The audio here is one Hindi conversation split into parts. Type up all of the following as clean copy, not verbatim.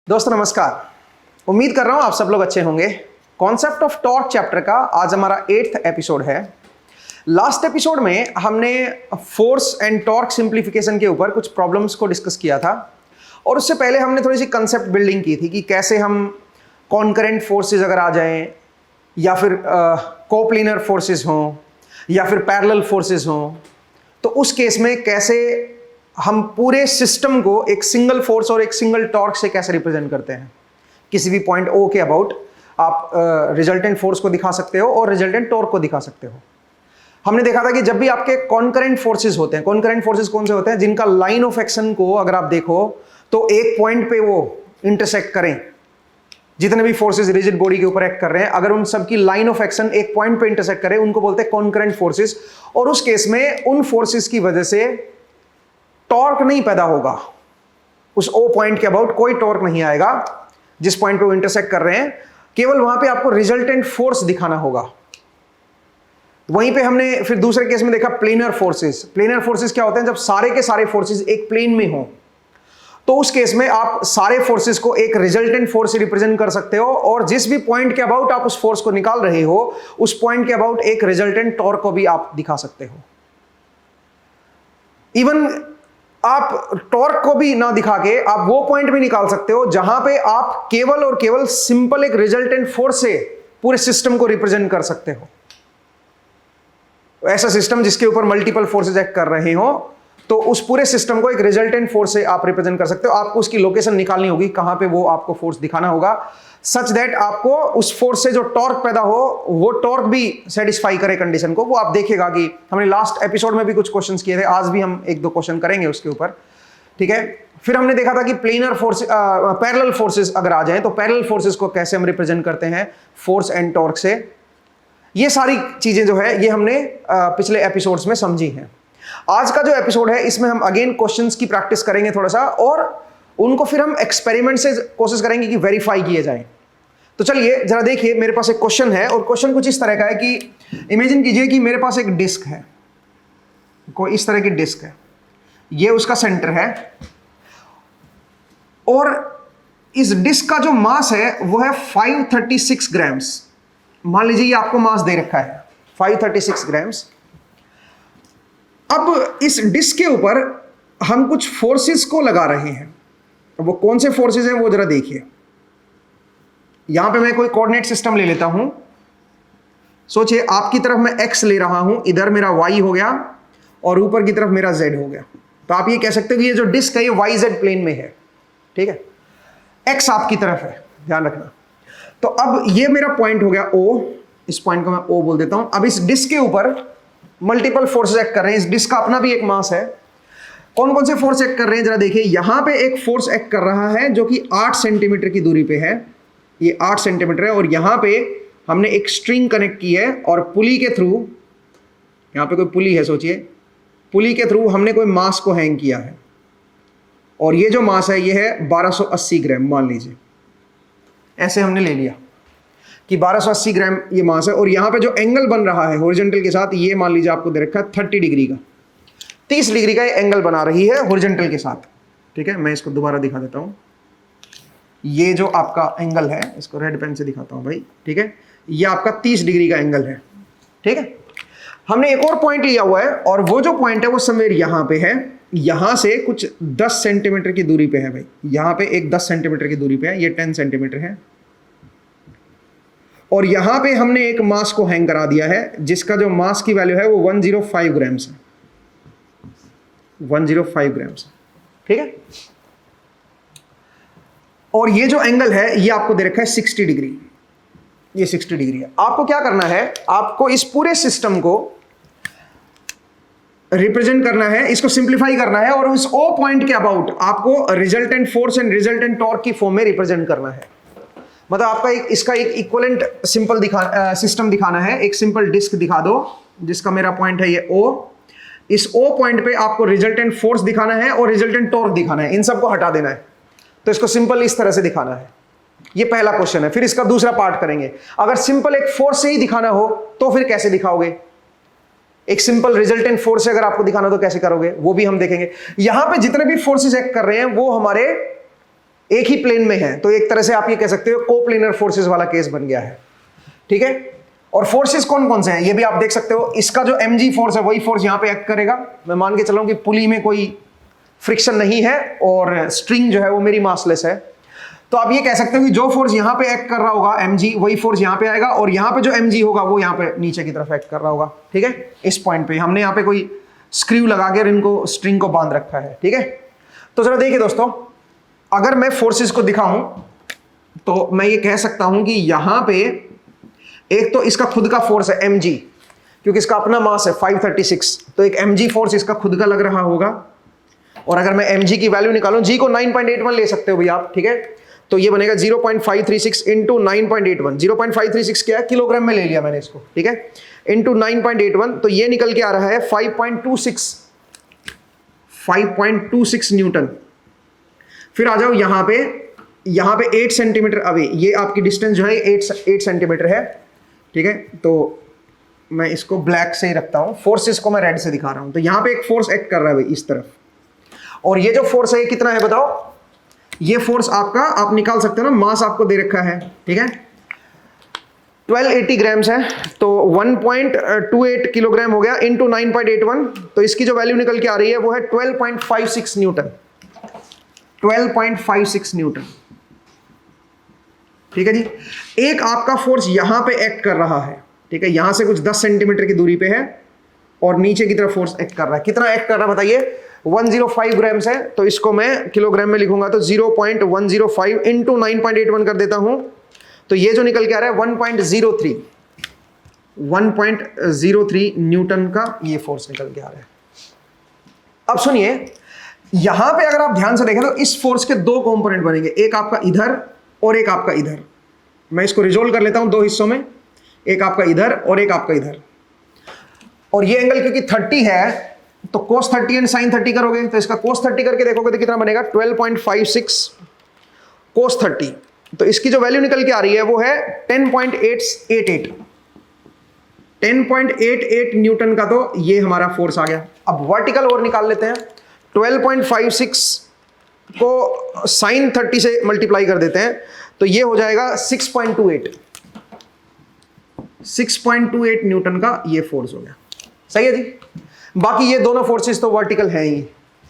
दोस्तों नमस्कार। उम्मीद कर रहा हूं आप सब लोग अच्छे होंगे। कॉन्सेप्ट ऑफ टॉर्क चैप्टर का आज हमारा 8th एपिसोड है। लास्ट एपिसोड में हमने फोर्स एंड टॉर्क सिंप्लीफिकेशन के ऊपर कुछ प्रॉब्लम्स को डिस्कस किया था और उससे पहले हमने थोड़ी सी कंसेप्ट बिल्डिंग की थी कि कैसे हम कॉन्करेंट फोर्सेस अगर आ जाएं या फिर कोप्लिनर फोर्सेस हों या फिर पैरेलल फोर्सेस हों तो उस केस में कैसे हम पूरे सिस्टम को एक सिंगल फोर्स और एक सिंगल टॉर्क से कैसे रिप्रेजेंट करते हैं। किसी भी पॉइंट ओ के अबाउट आप रिजल्टेंट फोर्स को दिखा सकते हो और रिजल्टेंट टॉर्क को दिखा सकते हो। हमने देखा था कि जब भी आपके कॉन्करेंट फोर्सेस होते हैं, कॉन्करेंट फोर्सेस कौन से होते हैं? जिनका लाइन ऑफ एक्शन को अगर आप देखो तो एक पॉइंट पे वो इंटरसेक्ट करें। जितने भी फोर्सेस रिजिड बॉडी के ऊपर एक्ट कर रहे हैं, अगर उन सबकी लाइन ऑफ एक्शन एक पॉइंट पे इंटरसेक्ट करे, उनको बोलते हैं कॉन्करेंट फोर्सेस। और उस केस में उन फोर्सेस की वजह से टॉर्क नहीं पैदा होगा। उस ओ पॉइंट के अबाउट कोई टॉर्क नहीं आएगा जिस पॉइंट पे वो इंटरसेक्ट कर रहे हैं, केवल वहां पे आपको रिजल्टेंट फोर्स दिखाना होगा। वहीं पे हमने फिर दूसरे केस में देखा प्लेनर फोर्सेस। प्लेनर फोर्सेस क्या होते हैं? जब सारे के सारे फोर्सेस एक प्लेन में हो तो उस केस में आप सारे फोर्सेस को एक रिजल्टेंट फोर्स से रिप्रेजेंट कर सकते हो और जिस भी पॉइंट के अबाउट आप उस फोर्स को निकाल रहे हो उस पॉइंट के अबाउट एक रिजल्टेंट टॉर्क को भी आप दिखा सकते हो। इवन आप टॉर्क को भी ना दिखा के आप वो पॉइंट भी निकाल सकते हो जहां पे आप केवल और केवल सिंपल एक रिजल्टेंट फोर्स से पूरे सिस्टम को रिप्रेजेंट कर सकते हो। ऐसा सिस्टम जिसके ऊपर मल्टीपल फोर्सेस एक्ट कर रहे हो तो उस पूरे सिस्टम को एक रिजल्टेंट फोर्स से आप रिप्रेजेंट कर सकते हो। आपको उसकी लोकेशन निकालनी होगी, कहां पे वो आपको फोर्स दिखाना होगा, सच दैट आपको उस फोर्स से जो टॉर्क पैदा हो वो टॉर्क भी सेटिस्फाई करे कंडीशन को। वो आप देखिएगा कि हमने लास्ट एपिसोड में भी कुछ क्वेश्चंस किए थे, आज भी हम एक दो क्वेश्चन करेंगे उसके ऊपर, ठीक है। फिर हमने देखा था कि प्लेनर फोर्स पैरेलल फोर्सेस अगर आ जाएं तो पैरेलल फोर्सेस को कैसे हम रिप्रेजेंट करते हैं फोर्स एंड टॉर्क से। ये सारी चीजें जो है ये हमने पिछले एपिसोड्स में समझी हैं। आज का जो एपिसोड है इसमें हम अगेन क्वेश्चंस की प्रैक्टिस करेंगे थोड़ा सा और उनको फिर हम एक्सपेरिमेंट से कोशिश करेंगे कि वेरीफाई किए जाएं। तो चलिए जरा देखिए, मेरे पास एक क्वेश्चन है और क्वेश्चन कुछ इस तरह का है कि इमेजिन कीजिए कि मेरे पास एक डिस्क है, कोई इस तरह की डिस्क है, ये उसका सेंटर है और इस डिस्क का जो मास है वो है 536 ग्राम्स। मान लीजिए ये आपको मास दे रखा है 536 ग्राम्स। अब इस डिस्क के ऊपर हम कुछ फोर्सेस को लगा रहे हैं। वो कौन से फोर्सेस हैं वो जरा देखिए। यहां पे मैं कोई कोऑर्डिनेट सिस्टम ले लेता हूं। सोचिए आपकी तरफ मैं x ले रहा हूं, इधर मेरा y हो गया और ऊपर की तरफ मेरा z हो गया। तो आप ये कह सकते हो कि ये जो डिस्क है ये YZ प्लेन में है, ठीक है। x आपकी तरफ है, ध्यान रखना। तो अब ये मेरा पॉइंट हो गया O, इस पॉइंट को मैं O बोल देता हूं। अब इस डिस्क के ऊपर मल्टीपल फोर्सेस एक्ट कर रहे हैं। इस डिस्क का अपना भी एक मास है। कौन कौन से फोर्स एक्ट कर रहे हैं जरा देखिए। यहां पे एक फोर्स एक्ट कर रहा है जो कि 8 सेंटीमीटर की दूरी पे है, ये 8 सेंटीमीटर है और यहां पे हमने एक स्ट्रिंग कनेक्ट की है और पुली के थ्रू, यहां पे कोई पुली है, सोचिए पुली के थ्रू हमने कोई मास को हैंग किया है और ये जो मास है ये है 1280 ग्राम। मान लीजिए ऐसे हमने ले लिया कि 1280 ग्राम ये मास है और यहां पे जो एंगल बन रहा है हॉरिजॉन्टल के साथ, ये मान लीजिए आपको दे रखा है 30 डिग्री का, 30 डिग्री का ये एंगल बना रही है हॉरिजॉन्टल के साथ, ठीक है। मैं इसको दोबारा दिखा देता हूं। ये जो आपका एंगल है, इसको रेड पेन से दिखाता हूं भाई, ठीक है। ये आपका 30 डिग्री का एंगल है, ठीक है। हमने एक और पॉइंट लिया हुआ है और वो जो पॉइंट है वो समवेयर यहां पे है। यहां से कुछ 10 सेंटीमीटर की दूरी पे है भाई, यहां पे एक 10 सेंटीमीटर की दूरी पे है, ये 10 सेंटीमीटर है और यहां पे हमने एक मास को हैंग करा दिया है जिसका जो मास की वैल्यू है वो 105 ग्राम्स है, 105 ग्राम्स, ठीक है। और ये जो एंगल है ये आपको दे रखा है 60 डिग्री, ये 60 डिग्री है। आपको क्या करना है, आपको इस पूरे सिस्टम को रिप्रेजेंट करना है, इसको सिंप्लीफाई करना है और उस ओ पॉइंट के अबाउट आपको resultant force and resultant torque की फॉर्म में रिप्रेजेंट करना है। मतलब आपका इसका एक इक्विवेलेंट सिंपल सिस्टम दिखाना है। एक सिंपल डिस्क दिखा दो जिसका मेरा पॉइंट है ये O। इस O पॉइंट पे आपको रिजल्टेंट फोर्स दिखाना है और रिजल्टेंट टॉर्क दिखाना है, इन सबको हटा देना है। तो इसको सिंपल इस तरह से दिखाना है। ये पहला क्वेश्चन है। फिर इसका दूसरा पार्ट करेंगे। अगर सिंपल एक फोर्स से ही दिखाना हो तो फिर कैसे दिखाओगे? एक सिंपल रिजल्टेंट फोर्स से अगर आपको दिखाना हो तो कैसे करोगे, वो भी हम देखेंगे। यहां पे जितने भी फोर्सेस एक्ट कर रहे हैं वो हमारे एक ही प्लेन में है, तो एक तरह से आप ये कह सकते हो कोप्लेनर फोर्सेस वाला केस बन गया है। ठीक है, और फोर्सेस कौन कौन से हैं ये भी आप देख सकते हो। इसका जो mg फोर्स है वही फोर्स यहां पे एक्ट करेगा। मैं मान के चल रहा हूं कि पुली में कोई फ्रिक्शन नहीं है और स्ट्रिंग जो है वो मेरी मासलेस है, तो आप ये कह सकते हो कि जो फोर्स यहां पे एक्ट कर रहा होगा mg, वही फोर्स यहां पे आएगा, और यहां पे जो mg होगा वो यहां पे नीचे की तरफ एक्ट कर रहा होगा। ठीक है, इस पॉइंट पे हमने यहां पे कोई स्क्रू लगा के इनको स्ट्रिंग को बांध रखा है। ठीक है, तो जरा देखिए दोस्तों, अगर मैं फोर्सेस को दिखाऊं तो मैं ये कह सकता हूं कि यहां पे एक तो इसका खुद का फोर्स है mg, क्योंकि इसका अपना मास है 536, तो एक mg फोर्स इसका खुद का लग रहा होगा। और अगर मैं mg की वैल्यू निकालूं, g को 9.81 ले सकते हो भैया आप। ठीक है, तो ये बनेगा 0.536 इंटू 9.81। 0.536 क्या है, किलोग्राम में ले लिया मैंने इसको। ठीक है, इंटू 9.81, तो ये निकल के आ रहा है 5.26 न्यूटन। फिर आ जाओ यहां पे 8 सेंटीमीटर अवे, ये आपकी डिस्टेंस जो है 8 सेंटीमीटर है। ठीक है, तो मैं इसको ब्लैक से ही रखता हूं, फोर्सेस को मैं रेड से दिखा रहा हूं। तो यहां पे एक फोर्स एक्ट कर रहा है भाई इस तरफ, और ये जो फोर्स है ये कितना है बताओ। ये फोर्स आपका आप निकाल सकते हो ना, मास आपको दे रखा है। ठीक है, 1280 ग्राम्स है, तो 1.28 किलोग्राम हो गया इंटू 9.81, तो इसकी जो वैल्यू निकल के आ रही है वो है 12.56 न्यूटन। 12.56 न्यूटन। ठीक है जी, एक आपका फोर्स यहां पे एक्ट कर रहा है। ठीक है, यहां से कुछ 10 सेंटीमीटर की दूरी पे है, और नीचे की तरफ फोर्स एक्ट कर रहा है। कितना एक्ट कर रहा है बताइए, 105 ग्राम्स है, तो इसको मैं किलोग्राम में लिखूंगा तो 0.105 इंटू 9.81 कर देता हूं, तो ये जो निकल के आ रहा है 1.03 न्यूटन का ये फोर्स निकल के आ रहा है। अब सुनिए, यहां पे अगर आप ध्यान से देखें तो इस फोर्स के दो कंपोनेंट बनेंगे, एक आपका इधर और एक आपका इधर। मैं इसको रिजोल्व कर लेता हूं दो हिस्सों में, एक आपका इधर और एक आपका इधर। और ये एंगल क्योंकि 30 है, तो cos 30 एंड sin 30 करोगे, तो इसका cos 30 करके देखोगे तो कितना बनेगा 12.56 cos 30। तो इसकी जो वैल्यू निकल के आ रही है वो है 10.88 न्यूटन का, तो ये हमारा फोर्स आ गया। अब वर्टिकल और निकाल लेते हैं, 12.56 को sin 30 से मल्टीप्लाई कर देते हैं, तो ये हो जाएगा 6.28 न्यूटन का ये फोर्स हो गया। सही है जी, बाकी ये दोनों फोर्सेस तो वर्टिकल है ही।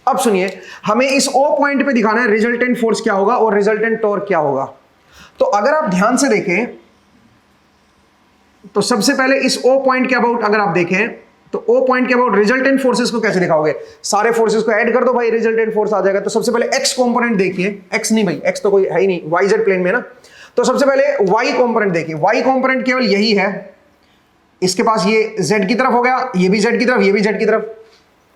अब सुनिए, हमें इस O पॉइंट पे दिखाना है रिजल्टेंट फोर्स क्या होगा और रिजल्टेंट टॉर्क क्या होगा। तो अगर आप ध्यान से देखें तो सबसे पहले इस O पॉइंट के अबाउट अगर आप देखें तो O पॉइंट के अबाउट रिजल्टेंट फोर्सेस को कैसे दिखाओगे, सारे फोर्सेस को ऐड कर दो भाई, रिजल्टेंट फोर्स आ जाएगा। तो सबसे पहले x कंपोनेंट देखिए, x नहीं भाई, x तो कोई है ही नहीं, yz प्लेन में ना, तो सबसे पहले y कंपोनेंट देखिए। y कंपोनेंट केवल यही है, इसके पास ये z की तरफ हो गया, ये भी z की तरफ, ये भी z की तरफ,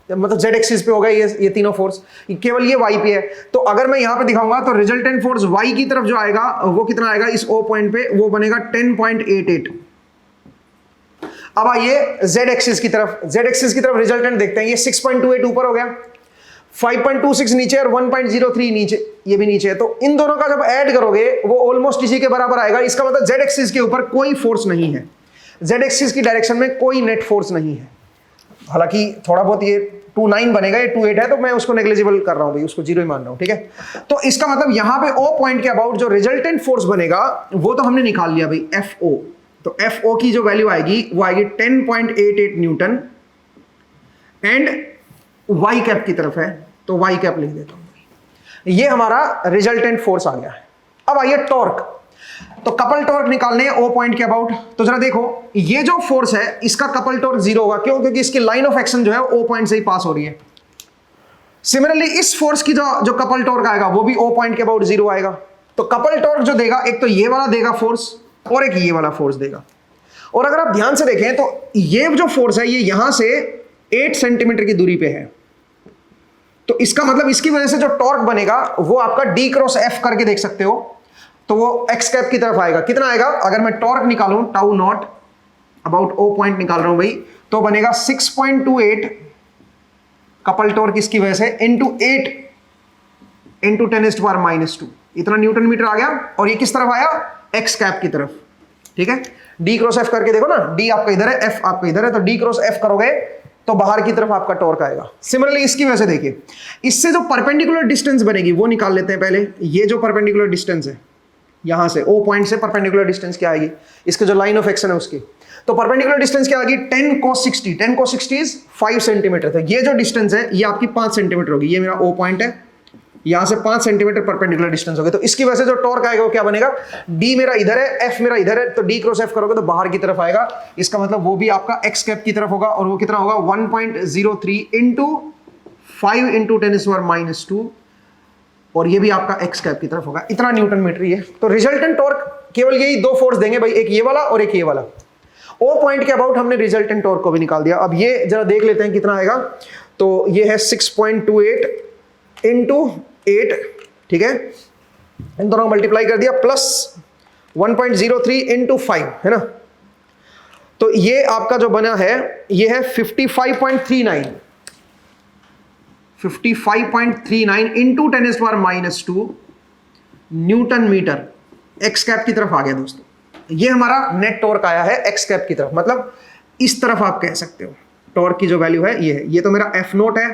मतलब z एक्सिस पे हो गया ये तीनों फोर्स, केवल ये y पे है। तो अगर मैं यहां पे दिखाऊंगा तो रिजल्टेंट फोर्स y की तरफ जो आएगा वो कितना आएगा इस O पॉइंट पे, वो बनेगा 10.88। अब आइए z एक्सिस की तरफ, रिजल्टेंट देखते हैं। ये 6.28 ऊपर हो गया, 5.26 नीचे और 1.03 नीचे, ये भी नीचे है। तो इन दोनों का जब ऐड करोगे वो ऑलमोस्ट इसी के बराबर आएगा। इसका मतलब z एक्सिस के ऊपर कोई फोर्स नहीं है, z एक्सिस की डायरेक्शन में कोई नेट फोर्स नहीं है। हालांकि थोड़ा बहुत ये 29 बनेगा, ये 28 है, तो मैं उसको नेग्लिजिबल कर रहा हूं भाई, उसको जीरो ही मान रहा हूं। ठीक है, तो इसका मतलब यहां पे O पॉइंट के अबाउट जो रिजल्टेंट फोर्स बनेगा वो तो हमने निकाल लिया भाई, FO। तो FO की जो वैल्यू आएगी वो आएगी 10.88 न्यूटन, एंड y कैप की तरफ है तो y कैप लिख देता हूं। ये हमारा रिजल्टेंट फोर्स आ गया है। अब आइए टॉर्क, तो कपल टॉर्क निकालने हैं O पॉइंट के अबाउट। तो जरा देखो, ये जो फोर्स है इसका कपल टॉर्क 0 होगा, क्यों, क्योंकि इसकी लाइन ऑफ एक्शन जो है O पॉइंट से ही पास हो रही है। सिमिलरली इस फोर्स की जो कपल टॉर्क आएगा वो भी O पॉइंट के अबाउट 0 आएगा। तो कपल टॉर्क जो देगा, एक तो ये वाला देगा फोर्स और एक ये वाला फोर्स देगा। और अगर आप ध्यान से देखें तो ये जो फोर्स है ये यहां से 8 सेंटीमीटर की दूरी पे है, तो इसका मतलब इसकी वजह से जो टॉर्क बनेगा वो आपका D क्रॉस F करके देख सकते हो, तो वो x कैप की तरफ आएगा। कितना आएगा, अगर मैं टॉर्क निकालूं tau not about O point निकाल रहा हूं भाई, तो बनेगा 6.28 कपल टॉर्क इसकी वजह से इंटू 8 इंटू 10⁻², इतना न्यूटन मीटर आ गया। और ये किस तरफ आया, x कैप की तरफ। ठीक है, D क्रॉस F करके देखो ना, D आपका इधर है, F आपका इधर है, तो D क्रॉस F करोगे तो बाहर की तरफ आपका टॉर्क आएगा। सिमिलरली इसकी वजह से देखिए, इससे जो परपेंडिकुलर डिस्टेंस बनेगी वो निकाल लेते हैं पहले। ये जो परपेंडिकुलर डिस्टेंस है यहां से ओ पॉइंट से परपेंडिकुलर डिस्टेंस क्या आएगी, इसके जो लाइन ऑफ एक्शन है उसकी, तो परपेंडिकुलर डिस्टेंस क्या आएगी 10 cos 60। 10 cos 60 is 5 centimetre. तो ये जो डिस्टेंस है ये आपकी 5 सेंटीमीटर होगी। ये मेरा ओ पॉइंट है, यहां से 5 सेंटीमीटर परपेंडिकुलर डिस्टेंस होगी। तो इसकी वजह से जो टॉर्क आएगा वो क्या बनेगा, डी मेरा इधर है, एफ मेरा इधर है, तो डी क्रॉस एफ करोगे तो बाहर की तरफ आएगा। इसका मतलब वो भी आपका एक्स कैप की तरफ होगा, और वो कितना होगा 1.03 इंटू 5 इंटू 10⁻², और ये भी आपका एक्स कैप की तरफ होगा। इतना न्यूटन मीटर ये। तो रिजल्टेंट टॉर्क केवल यही दो फोर्स देंगे भाई, एक ये वाला और एक ये वाला। ओ पॉइंट के अबाउट हमने रिजल्टेंट टॉर्क को भी निकाल दिया। अब ये जरा देख लेते हैं कितना आएगा। तो ये है 6.28 इंटू 8, ठीक है, इन दोनों मल्टीप्लाई कर दिया, प्लस 1.03 इंटू 5, है ना। तो ये आपका जो बना है ये है 55.39 into 10⁻² newton metre. X cap की तरफ आ गया दोस्तों। ये हमारा नेट टॉर्क आया है एक्स कैप की तरफ, मतलब इस तरफ आप कह सकते हो। टॉर्क की जो वैल्यू है ये है, ये तो मेरा एफ नोट है।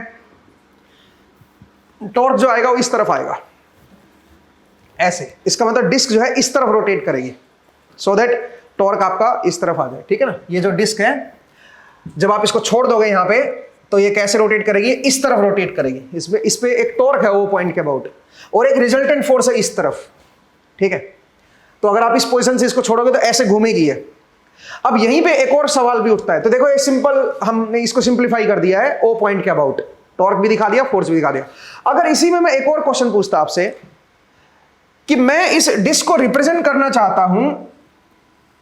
टॉर्क जो आएगा वो इस तरफ आएगा ऐसे। इसका मतलब डिस्क जो है इस तरफ रोटेट करेगी, सो दैट टॉर्क आपका इस तरफ आ जाए, ठीक है ना। ये जो डिस्क है जब आप इसको छोड़ दोगे यहां पे तो ये कैसे रोटेट करेगी, इस तरफ रोटेट करेगी। इस पे एक टॉर्क है ओ पॉइंट के अबाउट, और एक रिजल्टेंट फोर्स है इस तरफ, ठीक है। तो अगर आप इस पोजीशन से इसको छोड़ोगे तो ऐसे घूमेगी है। अब यहीं पे एक और सवाल भी उठता है। तो देखो ये सिंपल, हमने इसको सिंपलीफाई कर दिया है, ओ पॉइंट के अबाउट टॉर्क भी दिखा दिया, फोर्स भी दिखा दिया। अगर इसी में मैं एक और क्वेश्चन पूछता आपसे कि मैं इस डिस्क को रिप्रेजेंट करना चाहता हूं